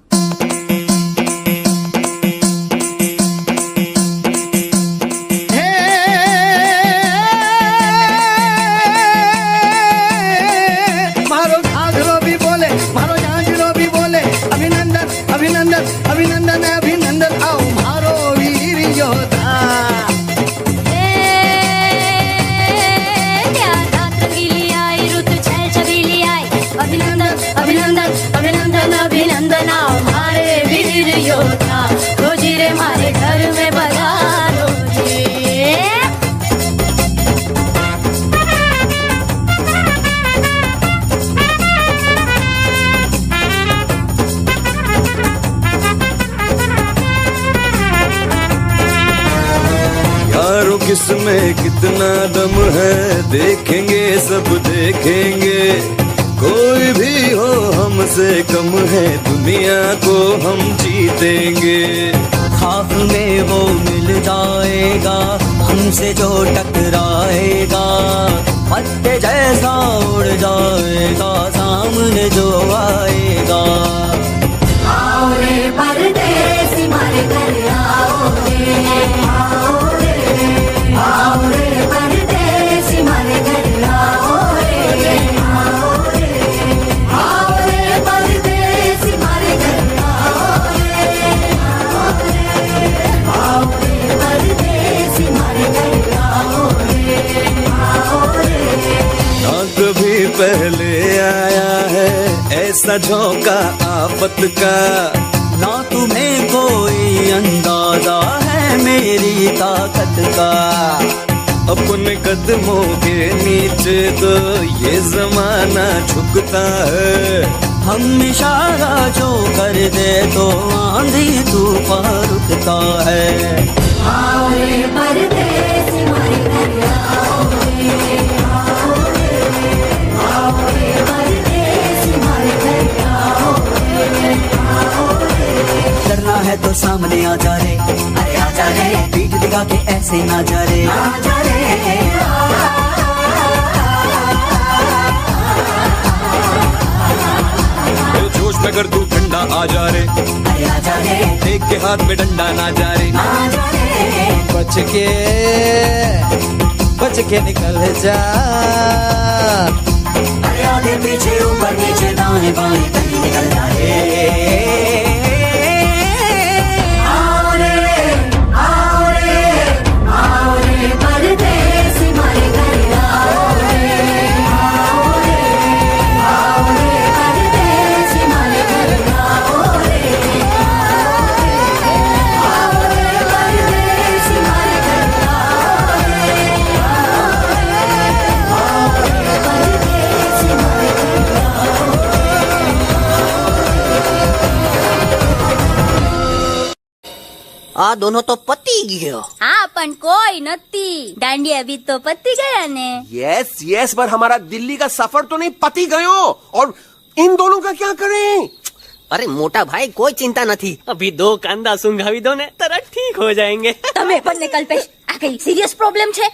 अभिनंदन अभिनंदन, आओ मारो वीर योद्धा. रंगीली आई, रुत छल छबीली आई. अभिनंदन अभिनंदन अभिनंदन अभिनंदन, आओ मारे वीर योद्धा. रोजी रे मारे घर में बधारो जी. किसमें कितना दम है, देखेंगे सब देखेंगे. कोई भी हो हमसे कम है, दुनिया को हम जीतेंगे. खाक में वो मिल जाएगा, हमसे जो टकराएगा. पत्ते जैसा उड़ जाएगा, सामने जो आएगा. आओ रे परदेसी मारे घर आओ रे, आओ रे परदेसी मारे घर आओ रे, आओ रे परदेसी मारे घर आओ रे, आओ रे परदेसी. पहले आया है ऐसा झोंका आफत का। ना तुम्हें कोई अंदाजा है मेरी ताकत का। अपने कदमों के नीचे तो ये जमाना झुकता है। हम इशारा जो कर दे तो आंधी तूफान रुकता है। आओ रे परदेसी हमारे घर आओ रे, आओ रे, आओ रे परदेसी हमारे घर आओ रे, आओ रे। डरना है तो सामने आ जा रे, अरे आ जा रे, पीठ दिखा के ऐसे ना जा रे, आ जा रे। जोश में कर तू ठंडा आ जा रे, अरे आ जा रे, देख के हाथ में डंडा ना जा रे, आ जा रे। बच के निकल जा। अरे आगे पीछे ऊपर नीचे दाएं बाएं कहीं निकल जा रे। परदेसी हमारे घर आओ रे, आओ रे, आओ रे परदेसी हमारे घर आओ रे, आओ रे परदेसी हमारे घर आओ रे, आओ रे परदेसी हमारे घर आ दोनों तो पति गयो। हाँ पण कोई नती दांडिया भी तो पति गया ने। यस यस, पर हमारा दिल्ली का सफर तो नहीं पति गयो। और इन दोनों का क्या करें? अरे मोटा भाई कोई चिंता नहीं, अभी 2 कांदा सुंघावी दो ने तरह ठीक हो जाएंगे। તમે પણ ને કલ્પેશ આ કઈ સિરિયસ પ્રોબ્લેમ છે?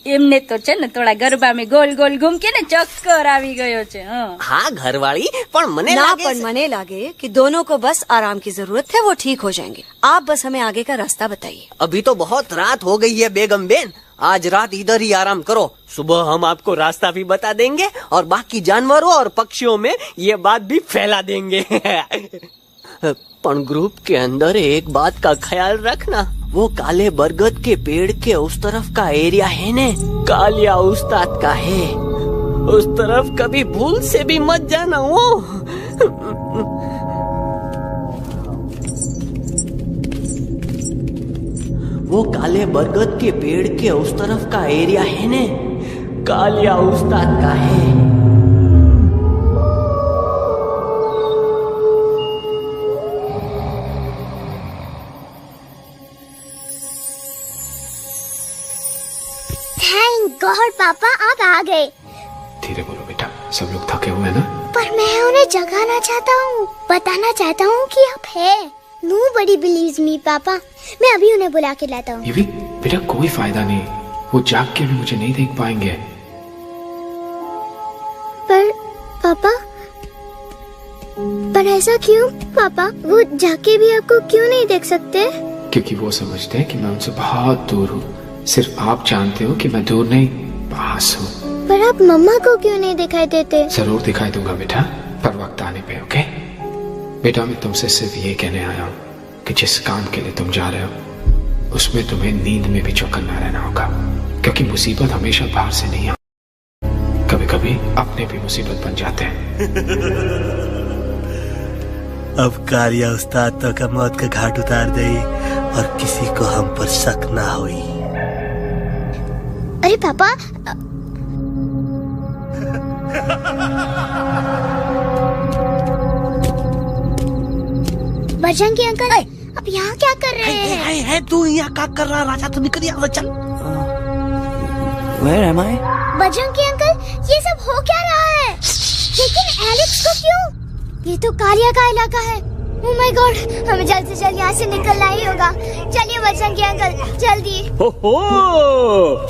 એમને તો છે ને થોડા ગરબામાં ગોલ ગોલ ઘૂમ કે ને ચક્કર આવી ગયો છે। हाँ घरवाली, पर मने ना लागे पर मने लागे कि दोनों को बस आराम की जरूरत है, वो ठीक हो जाएंगे। आप बस हमें आगे का रास्ता बताइए। अभी तो बहुत रात हो गई है बेगम बेन, आज रात इधर ही आराम करो, सुबह हम आपको रास्ता भी बता देंगे और बाकी जानवरों और पक्षियों में ये बात भी फैला देंगे। पर ग्रुप के अंदर एक बात का ख्याल रखना, वो काले बरगद के पेड़ के उस तरफ का एरिया है ने कालिया उस्ताद का है, उस तरफ कभी भूल से भी मत जाना। वो काले बरगद के पेड़ के उस तरफ का एरिया है ने कालिया उस्ताद का है। थैंक गॉड पापा आप आ गए। धीरे बोलो बेटा, सब लोग थके हुए हैं ना। पर मैं उन्हें जगाना चाहता हूँ, बताना चाहता हूँ कि आप है। Nobody believes me पापा, मैं अभी उन्हें बुला के लाता हूँ। ये भी बेटा कोई फायदा नहीं, वो जाग के भी मुझे नहीं देख पाएंगे। पर पापा, पर ऐसा क्यों पापा? वो जाके भी आपको क्यों नहीं देख सकते? क्योंकि वो समझते हैं कि मैं उनसे बहुत दूर हूँ। सिर्फ आप जानते हो कि मैं दूर नहीं, पास हूँ। पर आप मम्मा को क्यों नहीं दिखाई देते? जरूर दिखाई दूंगा बेटा, पर वक्त आने पे। ओके बेटा, मैं तुमसे सिर्फ ये कहने आया हूँ कि जिस काम के लिए तुम जा रहे हो उसमें तुम्हें नींद में भी चौकन्ना रहना होगा, क्योंकि मुसीबत हमेशा बाहर से नहीं आती, कभी कभी अपने भी मुसीबत बन जाते हैं। अब कालिया उस्ताद तो का मौत का घाट उतार दे और किसी को हम पर शक ना हुई। अरे पापा, बजरंगी अंकल अब यहाँ क्या कर रहे हैं? है तू यहाँ क्या कर रहा? राजा तो निकल यहाँ, चल। Where am I? Bajrangi uncle, ये सब हो क्या रहा है? लेकिन एलेक्स को क्यों? ये तो कालिया का इलाका है। ओह माय गॉड, हमें जल्द से जल्द यहाँ से निकलना ही होगा। चलिए बजरंगी अंकल, जल्दी। हो,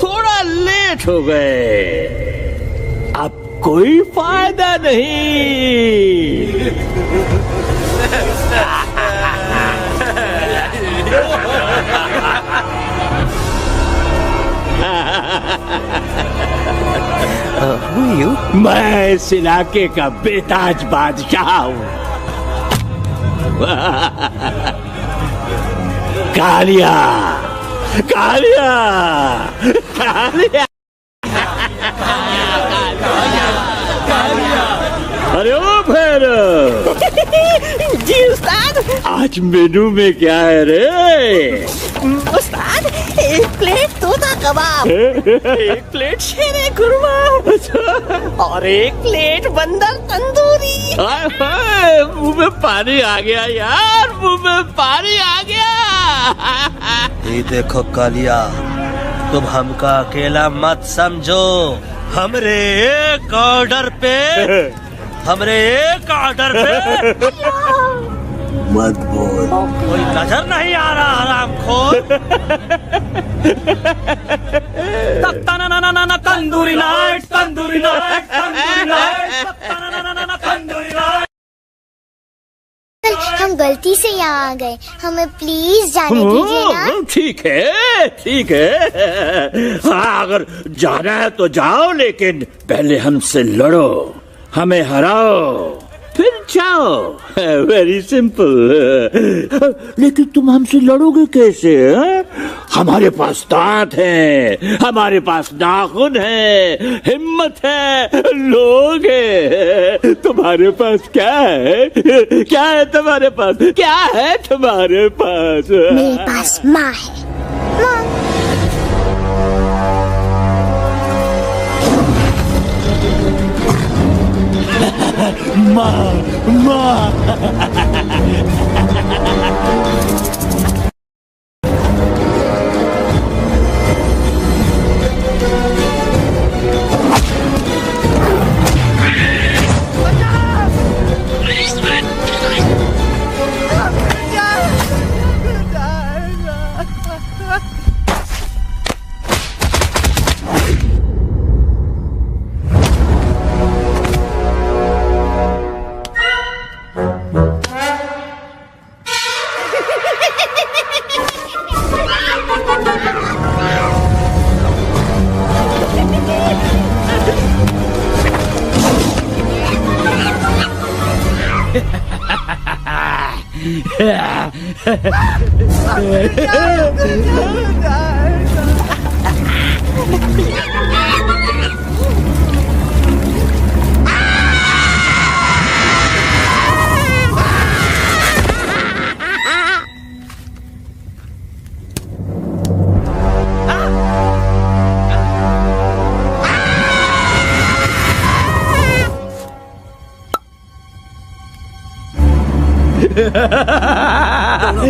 थोड़ा लेट हो गए, अब कोई फायदा नहीं। मैं इस इलाके का बेताज बादशाह हूँ। कालिया, कालिया, कालिया, कालिया, जी उस्ताद। आज मेनू में क्या है रे? उस्ताद, 1 प्लेट तोता कबाब, 1 प्लेट शेरे खुरमा और 1 प्लेट बंदर तंदूरी। मुंह में पानी आ गया यार, मुंह में पानी आ गया। ये देखो कालिया, तुम हमका अकेला मत समझो। हमरे एक ऑर्डर पे मत बोल। कोई नजर नहीं आ रहा हरामखोर। Tandoori night, tandoori night, tandoori night, tandoori night. हम गलती से यहाँ आ गए, हमें प्लीज जाने दीजिए ना। ठीक है, ठीक है। हाँ, अगर जाना है तो जाओ, लेकिन पहले हमसे लड़ो, हमें हराओ, फिर जाओ। Very simple. लेकिन तुम हमसे लड़ोगे कैसे? हमारे पास दांत है, हमारे पास नाखून है, हिम्मत है, लोग है। तुम्हारे पास क्या है? क्या है तुम्हारे पास? क्या है तुम्हारे पास? मेरे पास माँ है। माँ, माँ।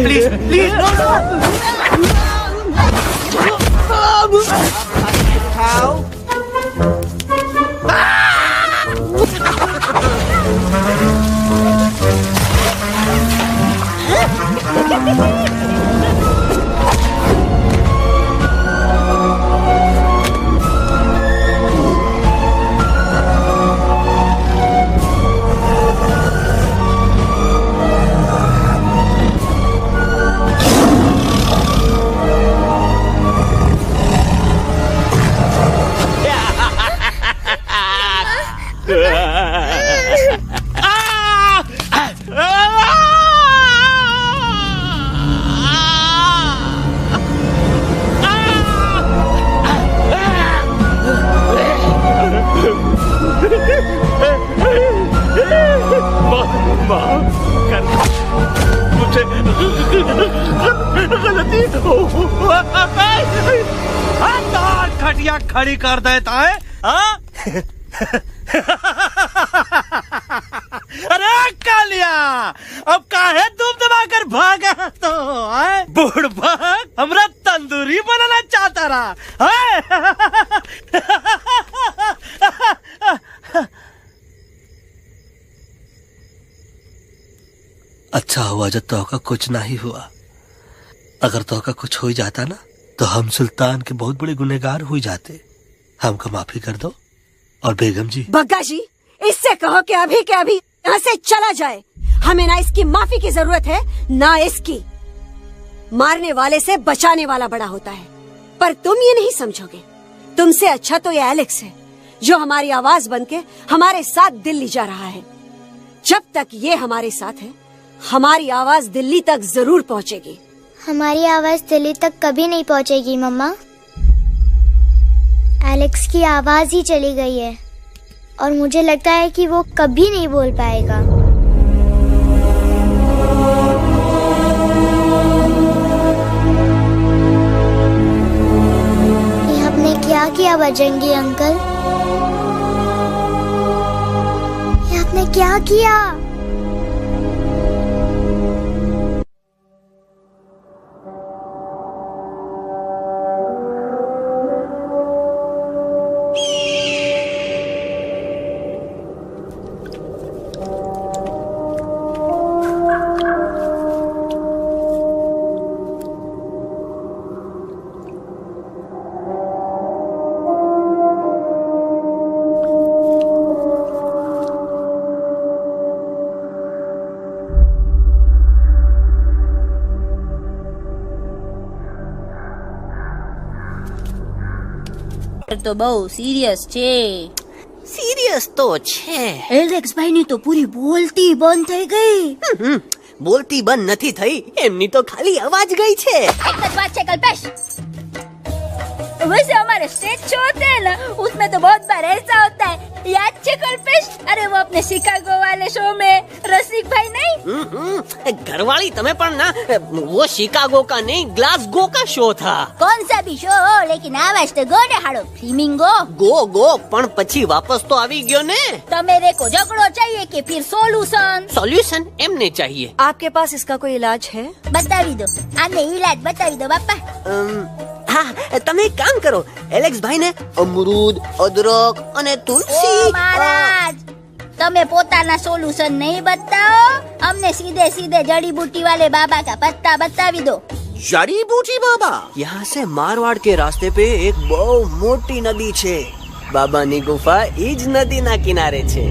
Please, please, no. How? खटिया खड़ी कर देता है। अरे कालिया, अब काहे तुम दबाकर भागा तो बुढ़बा हमरा तंदूरी बनाना चाहता रहा। अच्छा हुआ जब तोका कुछ नहीं हुआ। अगर तोका कुछ हो जाता ना तो हम सुल्तान के बहुत बड़े गुनहगार हो जाते। हमको माफी कर दो। और बेगम जी, बग्गा जी, इससे कहो कि अभी के अभी यहाँ से चला जाए। हमें ना इसकी माफी की जरूरत है ना इसकी। मारने वाले से बचाने वाला बड़ा होता है, पर तुम ये नहीं समझोगे। तुमसे अच्छा तो ये एलेक्स है जो हमारी आवाज बनके हमारे साथ दिल्ली जा रहा है। जब तक ये हमारे साथ है हमारी आवाज दिल्ली तक जरूर पहुँचेगी। हमारी आवाज दिल्ली तक कभी नहीं पहुँचेगी मम्मा। एलेक्स की आवाज ही चली गई है और मुझे लगता है कि वो कभी नहीं बोल पाएगा। किया बजरंगी अंकल? ये आपने क्या किया? તો બહુ સિરિયસ છે. સિરિયસ તો છે. એલેક્સ ભાઈ ની તો પૂરી બોલતી બંધ થઈ ગઈ. બોલતી બંધ નથી થઈ, એમની તો ખાલી અવાજ ગઈ છે. एक बात है कल्पेश, वैसे हमारे स्टेज शो होते हैं ना, उसमें तो बहुत बार ऐसा होता है, याद है कल्पेश? अरे वो अपने शिकागो वाले शो में रसिक भाई नहीं? घरवाली तुम्हें पण ना, वो शिकागो का नहीं ग्लासगो का शो था. कौन सा भी शो हो, लेकिन आवाज तो गो ने हाड़ो. फ्लेमिंगो गो पण પછી વાપસ તો આવી ગયો ને. तो मेरे को झगड़ो चाहिए कि फिर सॉल्यूशन एमने चाहिए. आपके पास इसका कोई इलाज है? बतावी दो, आने इलाज बतावी दो बापा. हाँ, તમે એક કામ કરો, એલેક્સ ભાઈ ને અમરૂદ, અદરક અને તુલસી. ओ महाराज, તમે પોતાના સોલ્યુશન नहीं बताओ, हमने सीधे सीधे जड़ी बूटी वाले बाबा का पत्ता बतावी दो. जड़ी बूटी बाबा? यहाँ से मारवाड़ के रास्ते पे एक बहु मोटी नदी छे. बाबा नी गुफा इज नदी ना किनारे छे.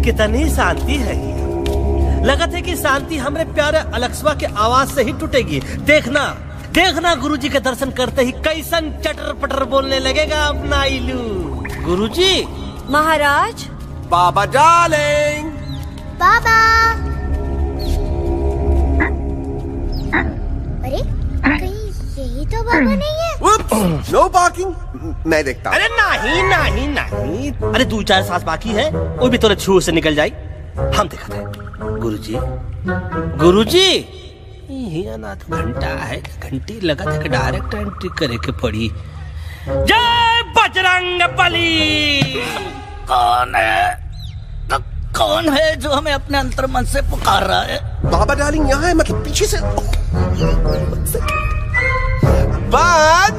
कितनी शांति है. लगत है कि शांति हमरे प्यारे अलक्सवा के आवाज से ही टूटेगी. देखना देखना गुरुजी के दर्शन करते ही कैसन चटर पटर बोलने लगेगा अपना इलू. गुरुजी. महाराज. बाबा डार्लिंग. बाबा. अरे कहीं यही तो बाबा नहीं है? No parking. मैं देखता हूँ. अरे नहीं नहीं नहीं, अरे 2-4 सांस बाकी है, वो भी तोरे छू से निकल जाए. हम देखते हैं. गुरुजी गुरुजी, ये ना तो घंटा है, घंटी लगा था कि डायरेक्ट एंट्री करे के पड़ी. जय बजरंग बली. कौन है? कौन है जो हमें अपने अंतर्मन से पुकार रहा है? बाबा डार्लिंग यहाँ है, मतलब पीछे से. बाज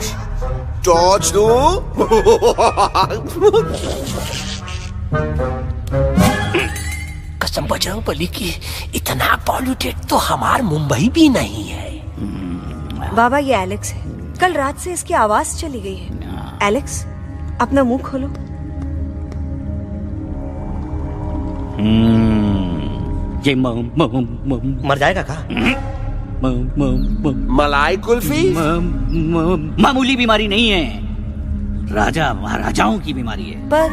टॉर्च दो. कसम बजरंग बली की, इतना पॉल्यूटेड तो हमार मुंबई भी नहीं है. बाबा ये एलेक्स है, कल रात से इसकी आवाज चली गई है. एलेक्स अपना मुंह खोलो. ये मर जाएगा का? मलाई कुल्फी? मामूली बीमारी नहीं है, राजा महाराजाओं की बीमारी है. पर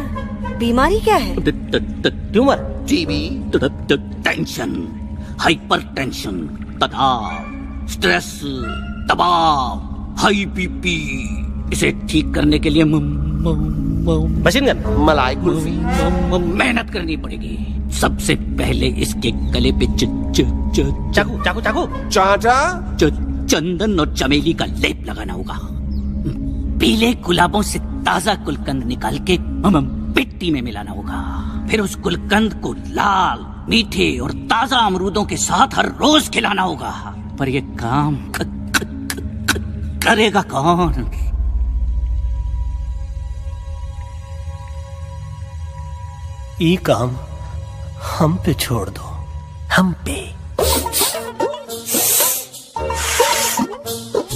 बीमारी क्या है? Tumour, TB, tension, hyper tension, तनाव, स्ट्रेस, दबाव, हाई बीपी. इसे ठीक करने के लिए मशीन गन, मलाई कुल्फी, मेहनत करनी पड़ेगी. सबसे पहले इसके गले पे चाकू चाकू चाकू चाटा, चंदन और चमेली का लेप लगाना होगा. पीले गुलाबों से ताजा गुलकंद निकाल के मिट्टी में मिलाना होगा. फिर उस गुलकंद को लाल, मीठे और ताजा अमरूदों के साथ हर रोज खिलाना होगा. पर ये काम करेगा कौन? ये काम हम पे छोड़ दो. हम पे.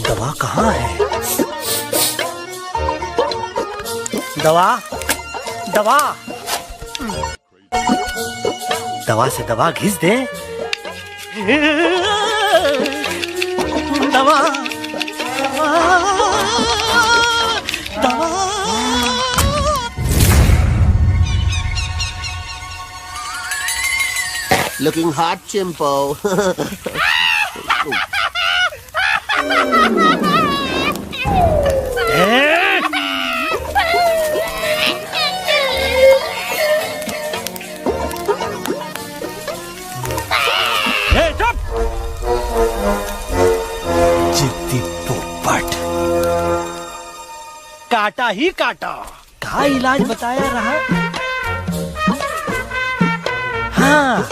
दवा कहाँ है? दवा दवा दवा से दवा घिस दे. दवा दवा. Looking hot, Chimpo. काटा ही काटा। का इलाज बताया रहा? हाँ।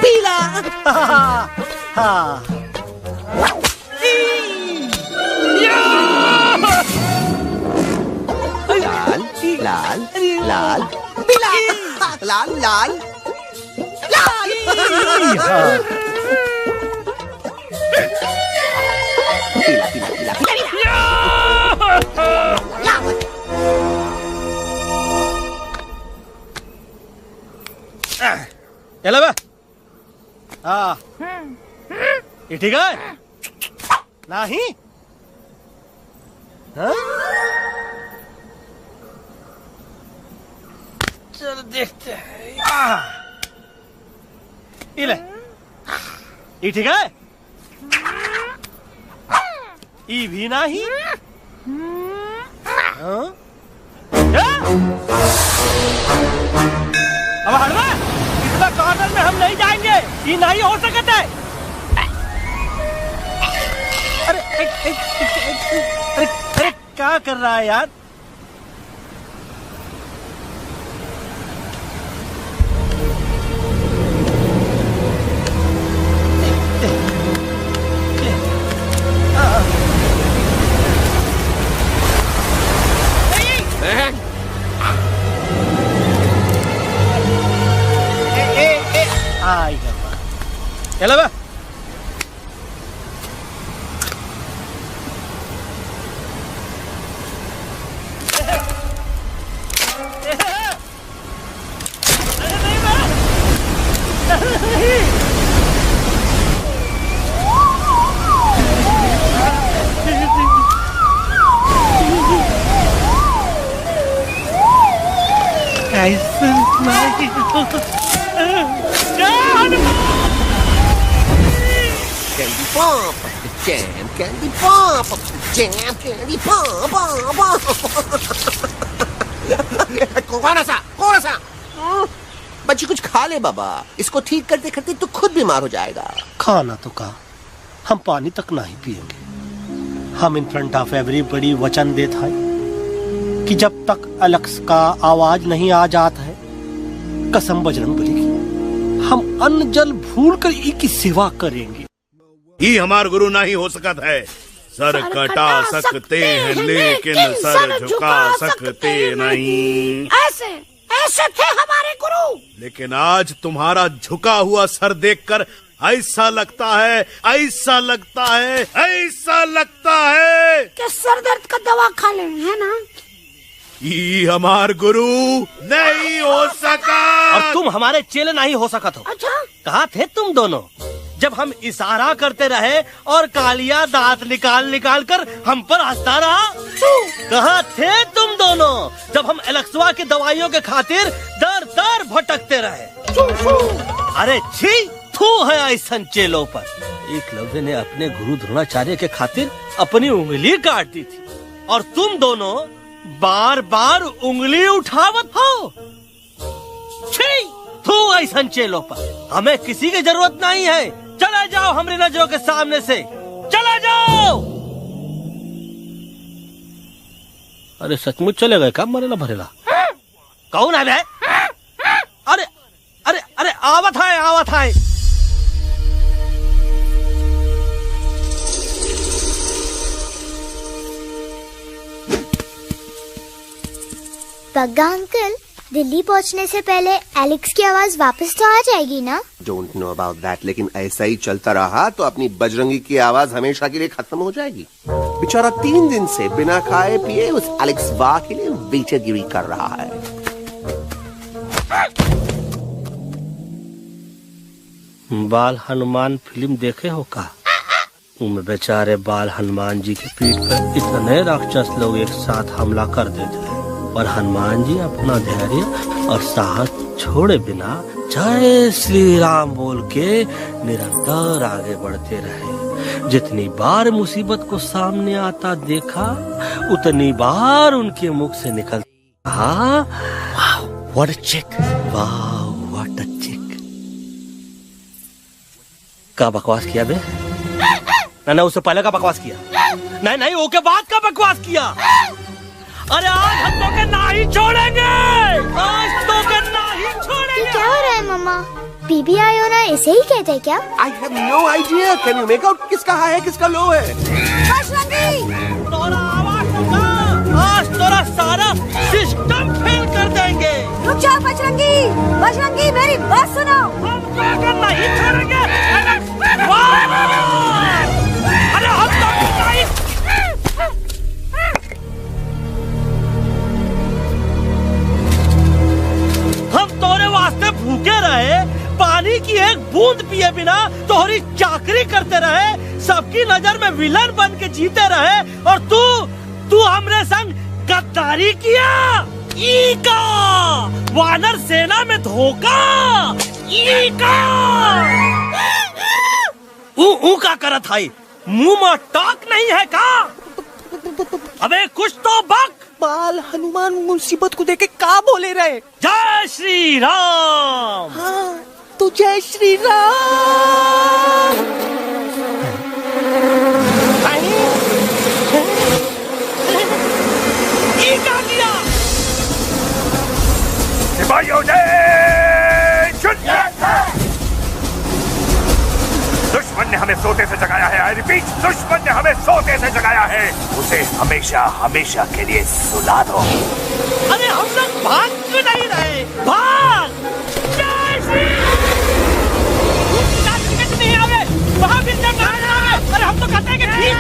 पीला। हाँ। लाल लाल लाल पीला लाल लाल लाल। पीला पीला पीला चलो बे। हाँ ये ठीक है नहीं? हाँ? चलो देखते हैं। ये ले, ये ठीक है? ये भी नहीं? हाँ? अब हट रहा, इतना कॉर्नर में हम नहीं जाएंगे, ये नहीं हो सकता है। अरे क्या कर रहा है यार? चलो बा। Candy pop, jam, candy pop, jam, candy pop, कौन सा? बच्ची कुछ खा ले बाबा, इसको ठीक करते करते तो खुद बीमार हो जाएगा। खाना तो कहा, हम पानी तक नहीं पिएंगे। हम इन फ्रंट ऑफ एवरीबॉडी वचन देता है कि जब तक एलेक्स का आवाज नहीं आ जाता है, कसम बजरंग बली की, हम अन्न जल भूल कर इसकी सेवा करेंगे। ही हमार गुरु नहीं हो सकता है। सर कटा सकते हैं लेकिन सर झुका सकते नहीं। ऐसे ऐसे थे हमारे गुरु। लेकिन आज तुम्हारा झुका हुआ सर देखकर ऐसा लगता है कि सर दर्द का दवा खा ले, है ना? ये हमार गुरु नहीं हो सका। और तुम हमारे चेले नहीं हो सका तो। अच्छा? कहाँ थे तुम दोनों जब हम इशारा करते रहे और कालिया दांत निकाल कर हम पर हंसता रहा? कहाँ थे तुम दोनों जब हम एलेक्सवा की दवाइयों के खातिर दर दर भटकते रहे? अरे छी, थू है ऐसन चेलों पर। एकलव्य ने अपने गुरु द्रोणाचार्य के खातिर अपनी उंगली काट दी थी और तुम दोनों बार बार उंगली उठावत हो। छी, थू ऐसन चेलों पर। हमें किसी की जरूरत नहीं है। चले जाओ हमारी नजरों के सामने से, चले जाओ। अरे सचमुच चले गए क्या? मरेला भरेला कौन है बे? अरे अरे अरे आवत है। पग्गा अंकल, दिल्ली पहुंचने से पहले एलेक्स की आवाज वापस तो आ जाएगी ना? डोंट नो अबाउट दैट, लेकिन ऐसा ही चलता रहा तो अपनी बजरंगी की आवाज हमेशा के लिए खत्म हो जाएगी। बेचारा 3 दिन से बिना खाए पिए उस एलेक्स वाह के लिए बेचैगिरी कर रहा है। बाल हनुमान फिल्म देखे हो का? उनमें बेचारे बाल हनुमान जी की पीठ पर इतने राक्षस लोग एक साथ हमला कर देते हैं, और हनुमान जी अपना धैर्य और साहस छोड़े बिना जय श्री राम बोल के निरंतर आगे बढ़ते रहे। जितनी बार मुसीबत को सामने आता देखा, उतनी बार उनके मुख से निकलता, हाँ व्हाट अ चिक, वाह व्हाट अ चिक। का बकवास किया बे? ना उससे पहले का बकवास किया? नहीं वो के बाद का बकवास किया। अरे आज हम तो के ना ही छोड़ेंगे, आज तो के ना ही छोड़ेंगे। क्या हो रहा है मम्मा? बीबी आई हो ना, ऐसे ही कहते हैं क्या? I have no idea. Can you make out किसका हाई है किसका लो है? तोरा आवाज सुना, आज तोरा सारा सिस्टम फेल कर देंगे। रुक जाओ बजरंगी, बजरंगी मेरी बात सुनो। हम तो नहीं छोड़ेंगे। अरे हम तो नहीं। हम तोरे वास्ते भूखे रहे, पानी की एक बूंद पिए बिना तोहरी चाकरी करते रहे, सबकी नजर में विलन बन के जीते रहे, और तू हमरे संग गद्दारी किया। ईका वानर सेना में धोखा। ईका ऊ का करत है, मुंह में टाक नहीं है का? अबे कुछ तो बक। बाल हनुमान मुसीबत को देखे का बोले रहे? जय श्री राम। हाँ तो जय श्री राम। ये क्या किया? सिपाहियों दुश्मन ने हमें सोते से जगाया है। आई रिपीट, दुश्मन ने हमें सोते से जगाया है। उसे हमेशा हमेशा के लिए सुला दो। अरे हम लोग भाग क्यों नहीं रहे? भाग! नहीं आवे, वहाँ भी नहीं आवे। अरे हम तो कहते हैं कि नहीं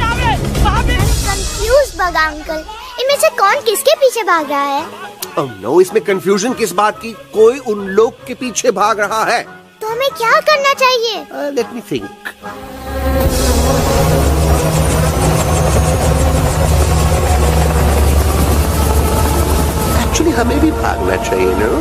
आवे, वहाँ भी। कंफ्यूज बगा अंकल, इनमें से कौन किसके पीछे भाग रहा है? Oh no, इसमें कंफ्यूजन किस बात की? कोई उन लोग के पीछे भाग रहा है। तो हमें क्या करना चाहिए? Let me think. Actually, हमें भी भागना चाहिए, no?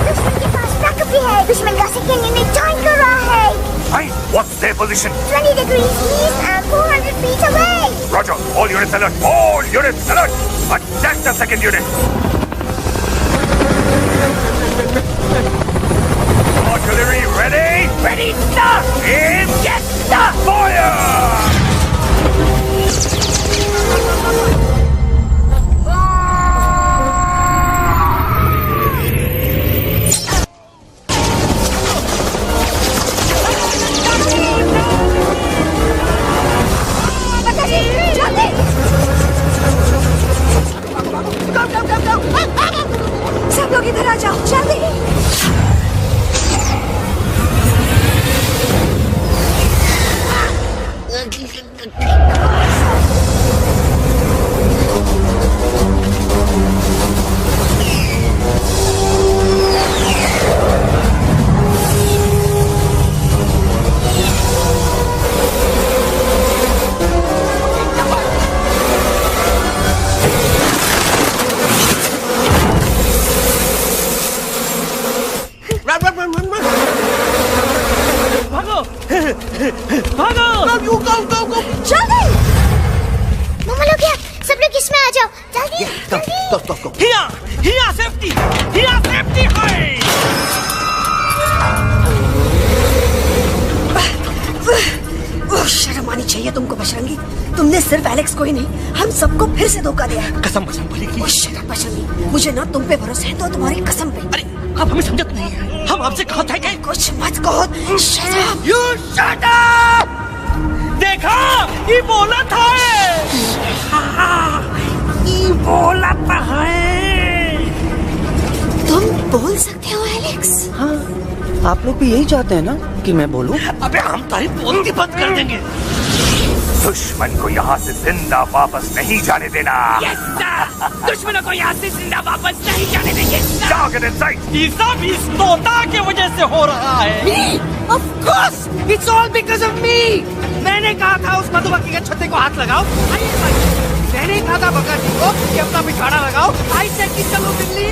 दुश्मन के पास बैकअप भी है। दुश्मन का सेकंड यूनिट ज्वाइन कर रहा है। Hey, what's their position? 20 degrees east and 400 feet away. Roger, all units alert. All units alert. Attack the second unit. Artillery ready? Ready, start! Aim, get, start! Fire! सब लोग इधर आ जाओ, जल्दी। भागो! go! जल्दी! मम्मा लोग क्या? सब लोग इसमें आ जाओ, जल्दी! Go! Here, safety! Here, safety! Hey! शर्म आनी चाहिए तुमको बजरंगी। तुमने सिर्फ एलेक्स को ही नहीं, हम सबको फिर से धोखा दिया है। कसम भली की। बजरंगी, मुझे ना तुम पे भरोसा है तो तुम्हारी कसम पे। अरे आप हमें समझत नहीं है। हम आपसे कहा था कि कुछ मत कहो। Shut up! You shut up! देखा, ये बोला था। ये बोला था है। तुम बोल सकते हो एलेक्स? हाँ, आप लोग भी यही चाहते हैं ना कि मैं बोलूं? अबे हम तारी बोलती बंद कर देंगे। दुश्मन को यहाँ से जिंदा वापस नहीं जाने देना। दुश्मनों को यहाँ से जिंदा वापस नहीं जाने देंगे। जाओ get inside. ये सब इस तोता की वजह से हो रहा है। Me? Of course, it's all because of me. मैंने कहा था उस मधुमक्खी के छत्ते को हाथ लगाओ। मैंने कहा था बकरा जी को कि अपना पिछाड़ा लगाओ। आई सेड कि चलो बिल्ली।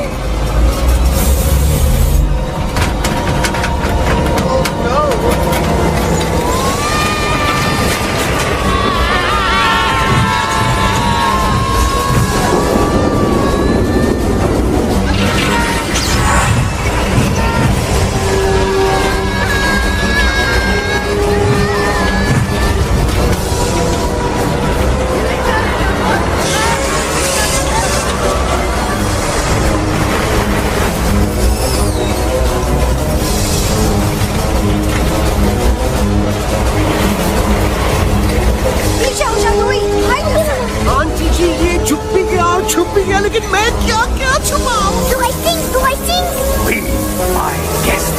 गया, लेकिन मैं क्या क्या छुपाऊं? Do I sing? Be my guest.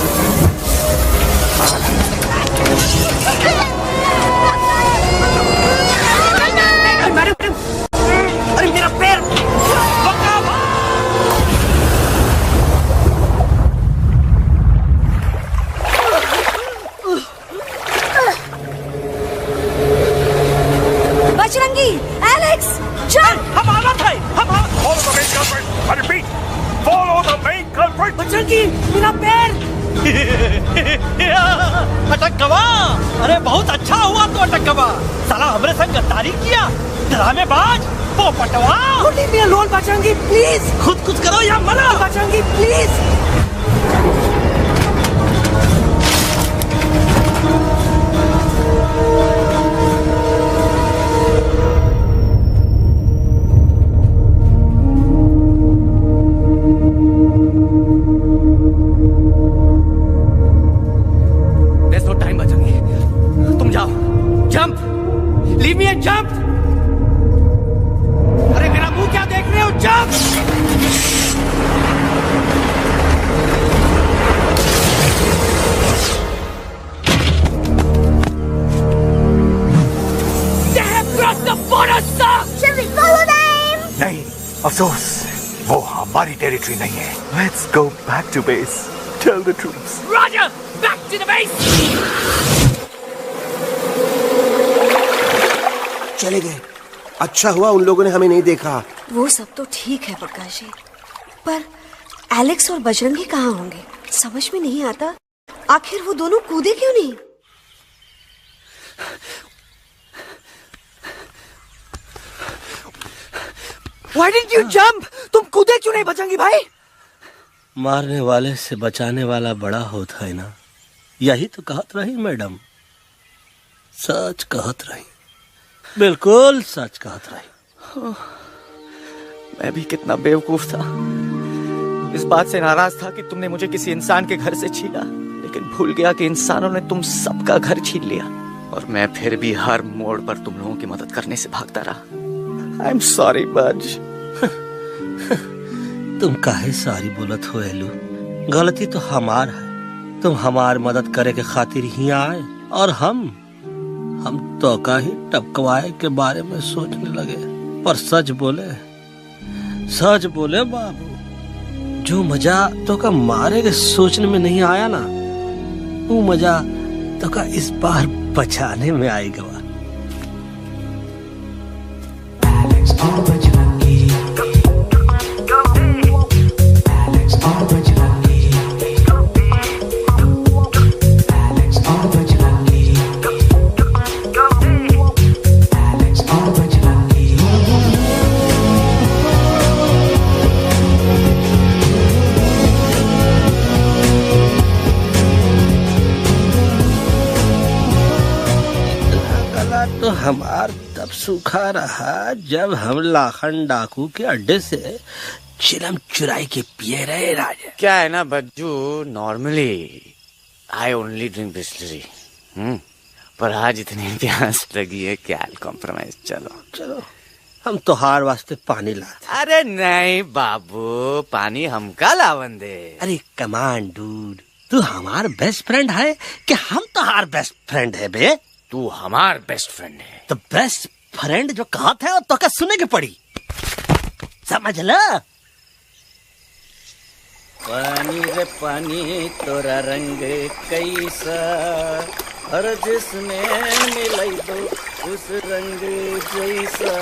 अरे मेरा पैर! बजरंगी, एलेक्स, चल! हम आना था, Follow the main culprit. I repeat, follow the main culprit. Bajrangi, मेरा पैर! अटकवा! अरे बहुत अच्छा हुआ तो अटकवा। साला हमरे संग गद्दारी किया, ड्रामेबाज, पोपटवा। Leave me alone, Bajrangi, please! खुद कुछ करो या मना। Bajrangi, please! Leave me and jump! अरे मेरा मुंह क्या देख रहे हो? Jump! They have crossed the border, sir! Shall we follow them? नहीं, अफसोस, वो हमारी टेरिटरी नहीं है। Let's go back to base. Tell the troops. Roger! Back to the base! चले गए। अच्छा हुआ उन लोगों ने हमें नहीं देखा। वो सब तो ठीक है प्रकाश जी, पर एलेक्स और बजरंगी कहाँ होंगे? समझ में नहीं आता, आखिर वो दोनों कूदे क्यों नहीं? Why didn't you jump? तुम कूदे क्यों नहीं बजरंगी भाई? मारने वाले से बचाने वाला बड़ा होता है ना, यही तो कहत रही मैडम। सच कहत रही, बिल्कुल सच कहत रही। मैं भी कितना बेवकूफ था। इस बात से नाराज था कि तुमने मुझे किसी इंसान के घर से छीना, लेकिन भूल गया कि इंसानों ने तुम सबका घर छीन लिया, और मैं फिर भी हर मोड़ पर तुम लोगों की मदद करने से भागता रहा। आई एम सॉरी बज। तुम काहे सारी बोलत हो एलू? गलती तो हमार है। तुम हमार मदद करे के खातिर ही आए, और हम तो का ही टपकवाए के बारे में सोचने लगे। पर सच बोले बाबू, जो मजा तो का मारे के सोचने में नहीं आया ना, वो मजा तो का इस बार बचाने में आएगा। तो हमार तब सूखा रहा जब हम लाखन डाकू के अड्डे से चिलम चुराई के पिए रहे राजा। क्या है ना Bajju, normally I only drink Bisleri, पर आज इतनी प्यास लगी है कि आई कॉम्प्रोमाइज। चलो हम तोहार वास्ते पानी लाते। अरे नहीं बाबू, पानी हमका लावन दे। अरे कमान डूड, तू हमार बेस्ट फ्रेंड है कि हम तोहार बेस्ट फ्रेंड है बे? तू हमार बेस्ट फ्रेंड है। तो बेस्ट फ्रेंड जो कहत है तो क्या सुने के पड़ी, समझ ला। पानी रे पानी तोरा रंग कैसा, हर जिसने मिलाई दो उस रंग जैसा।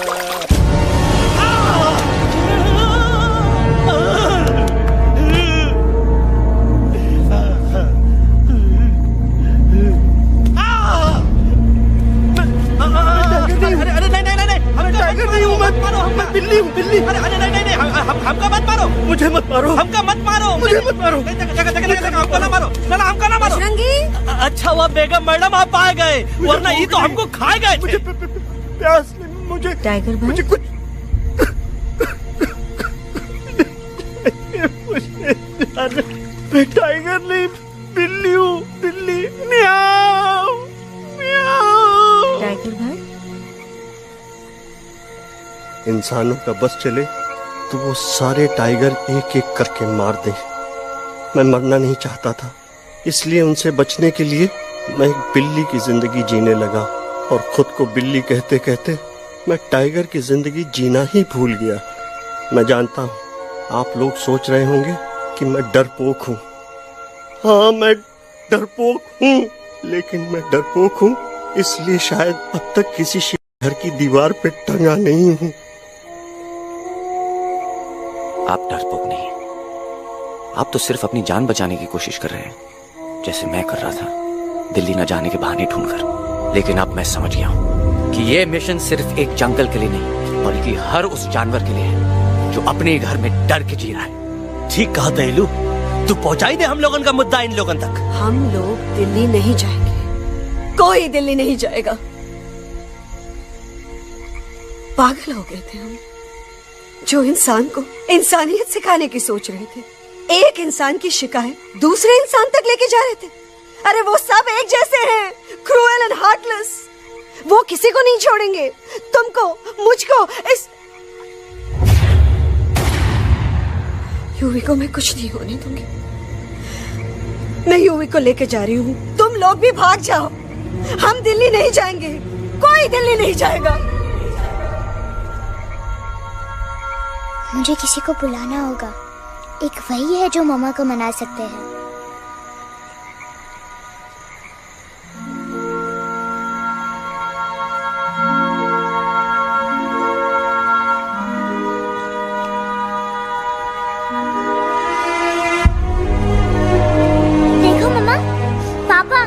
बिल्ली हूँ, बिल्ली। अरे नहीं, हमका मत मारो। मुझे मत मारो। हमका मत मारो। मुझे मत मारो। हमको ना मारो। ना हमका ना मारो। अच्छा हुआ बेगम मैडम आप आ गए, वरना ये तो हमको खा गए। मुझे प्यास नहीं, मुझे टाइगर भाई, मुझे कुछ मैं टाइगर नहीं, बिल्ली हूँ, बिल्ली। म्याऊ म्याऊ। टाइगर भाई, इंसानों का बस चले तो वो सारे टाइगर एक एक करके मार दे। मैं मरना नहीं चाहता था, इसलिए उनसे बचने के लिए मैं एक बिल्ली की जिंदगी जीने लगा और खुद को बिल्ली कहते कहते मैं टाइगर की जिंदगी जीना ही भूल गया। मैं जानता हूँ आप लोग सोच रहे होंगे कि मैं डरपोक हूँ। हाँ, मैं डरपोक हूँ, लेकिन मैं डरपोक हूँ इसलिए शायद अब तक किसी घर की दीवार पे टंगा नहीं हूँ। आप डरपोक नहीं, आप तो सिर्फ अपनी जान बचाने की कोशिश कर रहे हैं, जैसे मैं कर रहा था दिल्ली न जाने के बहाने ढूंढकर। लेकिन अब मैं समझ गया हूं कि यह मिशन सिर्फ एक जंगल के लिए नहीं, बल्कि हर उस जानवर के लिए है जो अपने घर में डर के जी रहा है। ठीक कहा दयालु, तू पहुंचाई दे हम लोगों का मुद्दा इन लोगों तक। हम लोग दिल्ली नहीं जाएंगे, कोई दिल्ली नहीं जाएगा। पागल हो गए थे हम, जो इंसान को इंसानियत सिखाने की सोच रहे थे। एक इंसान की शिकायत दूसरे इंसान तक लेके जा रहे थे। अरे वो सब एक जैसे हैं, क्रूएल एंड हार्टलेस। वो किसी को नहीं छोड़ेंगे, तुमको, मुझको, इस यूवी को मैं कुछ नहीं होने दूंगी। मैं यूवी को लेके जा रही हूँ, तुम लोग भी भाग जाओ। हम दिल्ली नहीं जाएंगे, कोई दिल्ली नहीं जाएगा। मुझे किसी को बुलाना होगा, एक वही है जो मम्मा को मना सकते हैं। देखो मम्मा, पापा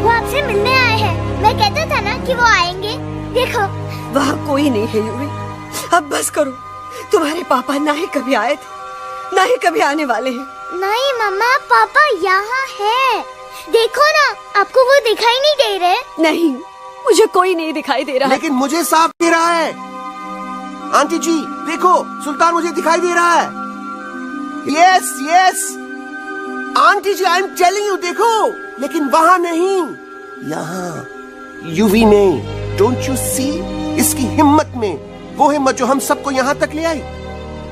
वो आपसे मिलने आए हैं। मैं कहता था ना कि वो आएंगे। देखो वहाँ कोई नहीं है यूवी, अब बस करो। तुम्हारे पापा ना ही कभी आए थे, ना ही कभी आने वाले हैं। नहीं मम्मा, पापा यहाँ है। देखो ना, आपको वो दिखाई नहीं दे रहे? नहीं, मुझे कोई नहीं दिखाई दे रहा। लेकिन मुझे साफ दे रहा है। आंटी जी देखो, सुल्तान मुझे दिखाई दे रहा है। Yes yes aunty ji, I am telling you, देखो। लेकिन वहाँ नहीं, यहाँ यूवी में। डोंट यू सी इसकी हिम्मत में, वो हिम्मत जो हम सबको यहाँ तक ले आई।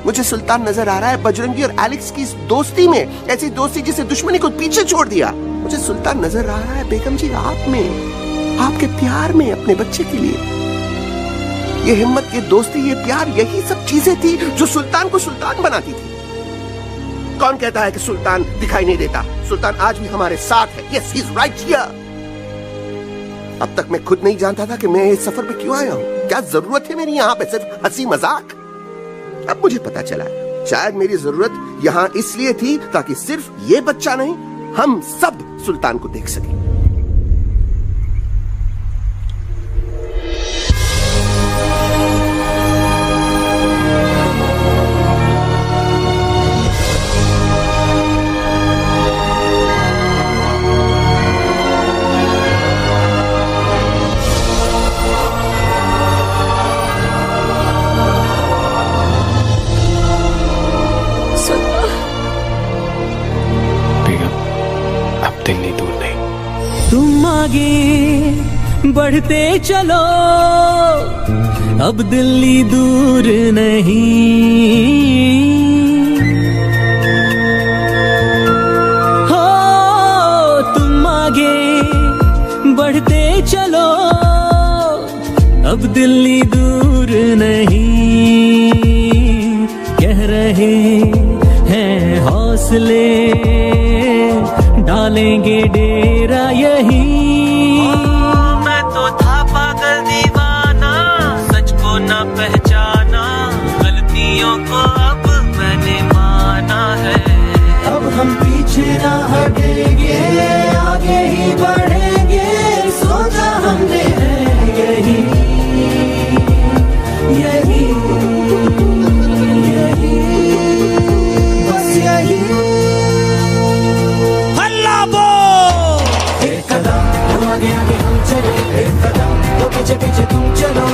मुझे सुल्तान नजर आ रहा है बजरंगी और एलेक्स की इस दोस्ती में, ऐसी दोस्ती जिसे दुश्मनी को पीछे छोड़ दिया। मुझे सुल्तान नजर आ रहा है बेगम जी आप में, आपके प्यार में अपने बच्चे के लिए। ये हिम्मत, ये दोस्ती, ये प्यार, यही सब चीजें थी जो सुल्तान को सुल्तान बनाती थी। कौन कहता है कि सुल्तान दिखाई नहीं देता? सुल्तान आज भी हमारे साथ है। Yes, he is right here. अब तक मैं खुद नहीं जानता था कि मैं इस सफर पे क्यों आया हूँ। क्या जरूरत है मेरी यहाँ पे सिर्फ हंसी मजाक? अब मुझे पता चला है, शायद मेरी जरूरत यहाँ इसलिए थी ताकि सिर्फ ये बच्चा नहीं, हम सब सुल्तान को देख सकें। तुम आगे बढ़ते चलो, अब दिल्ली दूर नहीं। हो तुम आगे बढ़ते चलो, अब दिल्ली दूर नहीं। कह रहे हैं हौसले, डालेंगे डेरा यही। मैं तो था पागल दीवाना, सच को न पहचाना, गलतियों को अब मैंने माना है। अब हम पीछे ना हटेंगे, आगे ही बढ़ेंगे, सोचा हमने है यही यही यही, बस यही। आगे आगे हम चले, एक कदम तो पीछे पीछे तुम चलो।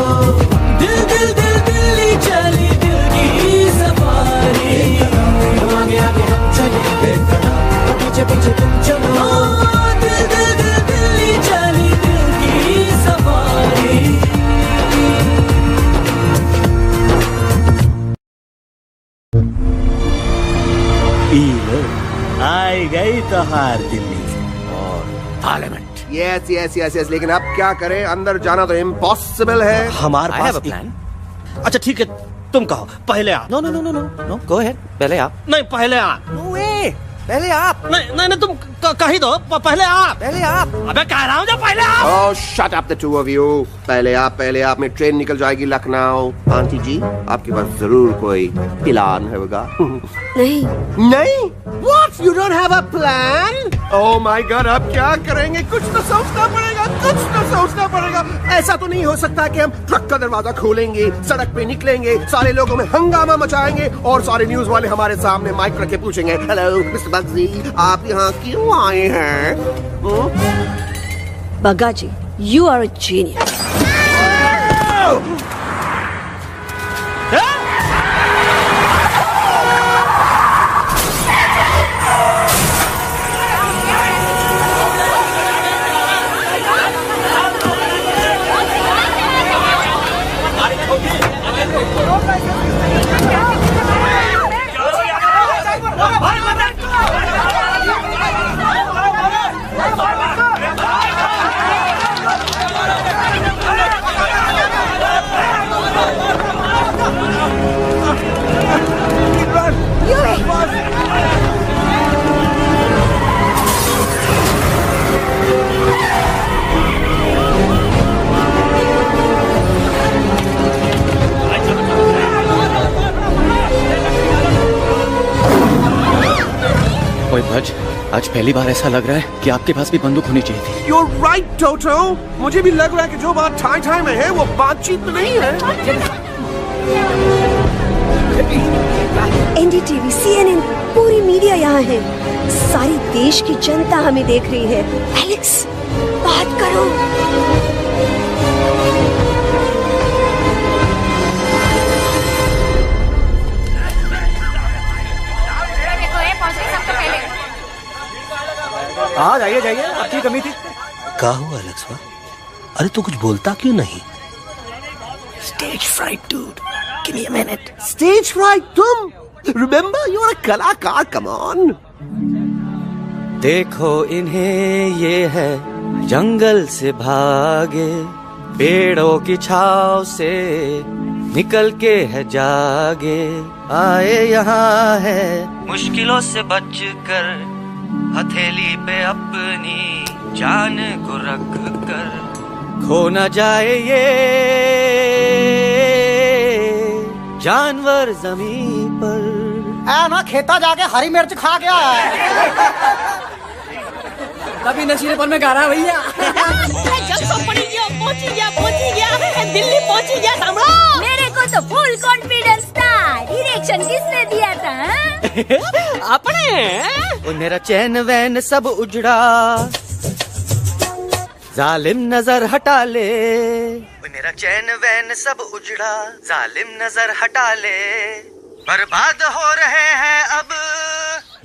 दिल दिल दिल दिल्ली चली, दिल की सफारी। आगे आगे हम चले, एक कदम तो पीछे पीछे तहार दिल्ली और parliament. Yes yes yes yes, लेकिन अब क्या करें, अंदर जाना तो इम्पॉसिबल है। हमारे I have pass a plan. अच्छा ठीक है, तुम कहो पहले आप। No no no no no no, go ahead, पहले आप। नहीं पहले आप। नो वे, पहले आप। नहीं नहीं नहीं, तुम कही दो, पहले आप। पहले आप। अबे कह रहा हूँ जब पहले आप। Oh, shut up the two of you. पहले आप में ट्रेन निकल जाएगी लखनऊ। आंटी जी, आपके पास जरूर कोई प्लान होगा। नहीं नहीं? What? You don't have a plan? Oh my God, अब क्या करेंगे? कुछ तो सोचना पड़ेगा, कुछ तो सोचना पड़ेगा। ऐसा तो नहीं हो सकता कि हम ट्रक का दरवाजा खोलेंगे, सड़क पे निकलेंगे, सारे लोगों में हंगामा मचाएंगे और सारे न्यूज वाले हमारे सामने माइक रख के पूछेंगे, हेलो मिस्टर बग्जी, आप यहाँ क्यों आए हैं? बग्गा जी, you are a genius. भज, आज पहली बार ऐसा लग रहा है कि आपके पास भी बंदूक होनी चाहिए थी। You're right, Toto. मुझे भी लग रहा है कि जो बात ठाई में है वो बातचीत में नहीं है। NDTV, CNN, पूरी मीडिया यहाँ है। सारी देश की जनता हमें देख रही है। एलेक्स, बात करो। हाँ जाइए जाइए, आपकी कमी थी। क्या हुआ एलेक्स? अरे तू कुछ बोलता क्यों नहीं? Stage fright dude, give me a minute. Stage fright तुम? Remember, you're a कलाकार, come on. देखो इन्हें, ये है जंगल से भागे, पेड़ों की छाव से निकल के है जागे, आए यहाँ है मुश्किलों से बचकर, हथेली पे अपनी जान को रख कर, खो न जाए ये जानवर जमीन पर। ना खेता जाके हरी मिर्च खा गया है। कभी नशीलेपन में गा रहा है भैया। पहुंची गया, दिल्ली पहुंची गया सामने। मेरे को तो फुल कॉन्फिडेंस था। डायरेक्शन किसने दिया था? अपने। मेरा चैन वैन सब उजड़ा, जालिम नजर हटा ले। मेरा चैन वैन सब उजड़ा, जालिम नजर हटा ले। बर्बाद हो रहे हैं अब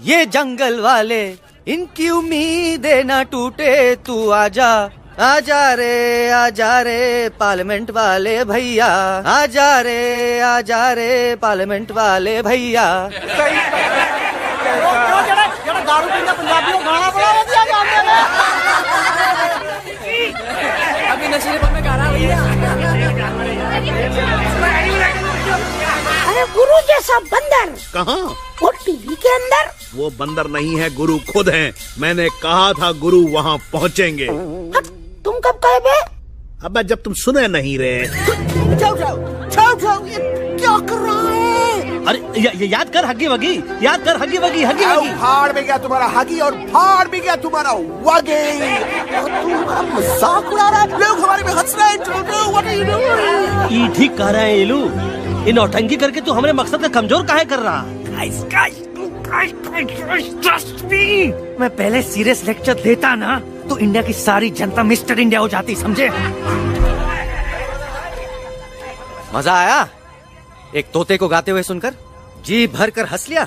ये जंगल वाले, इनकी उम्मीदें ना टूटे, तू आजा आजा रे पार्लियामेंट वाले भैया, आजा रे पार्लियामेंट वाले भैया। दारू पीना पंजाबी को गाना बड़ा दिया जाने में। अभी नशीलेपन में गा रहा है भैया। अरे गुरु जैसा बंदर कहाँ? वो टीवी के अंदर। वो बंदर नहीं है, गुरु खुद हैं। मैंने कहा था गुरु वहाँ पहुँचेंगे। तुम कब कहे बे? अब जब तुम सुने नहीं रहे। क्या कर रहा है? अरे याद कर हगी वगी, याद कर हगी वगी, हगी वगी। फाड़ भी गया तुम्हारा हगी और फाड़ भी गया तुम्हारा वगी। तुम्हारा मजाक उड़ा रहा है, लोग हमारे में हंस रहे हैं। What are you doing? ये ठीक कह रहे हैं इलू, इन नौटंकी करके तू हमारे मकसद का कमजोर काहे कर रहा? मैं पहले सीरियस लेक्चर देता ना तो इंडिया की सारी जनता मिस्टर इंडिया हो जाती, समझे? मजा आया एक तोते को गाते हुए सुनकर? जी भर कर हंस लिया?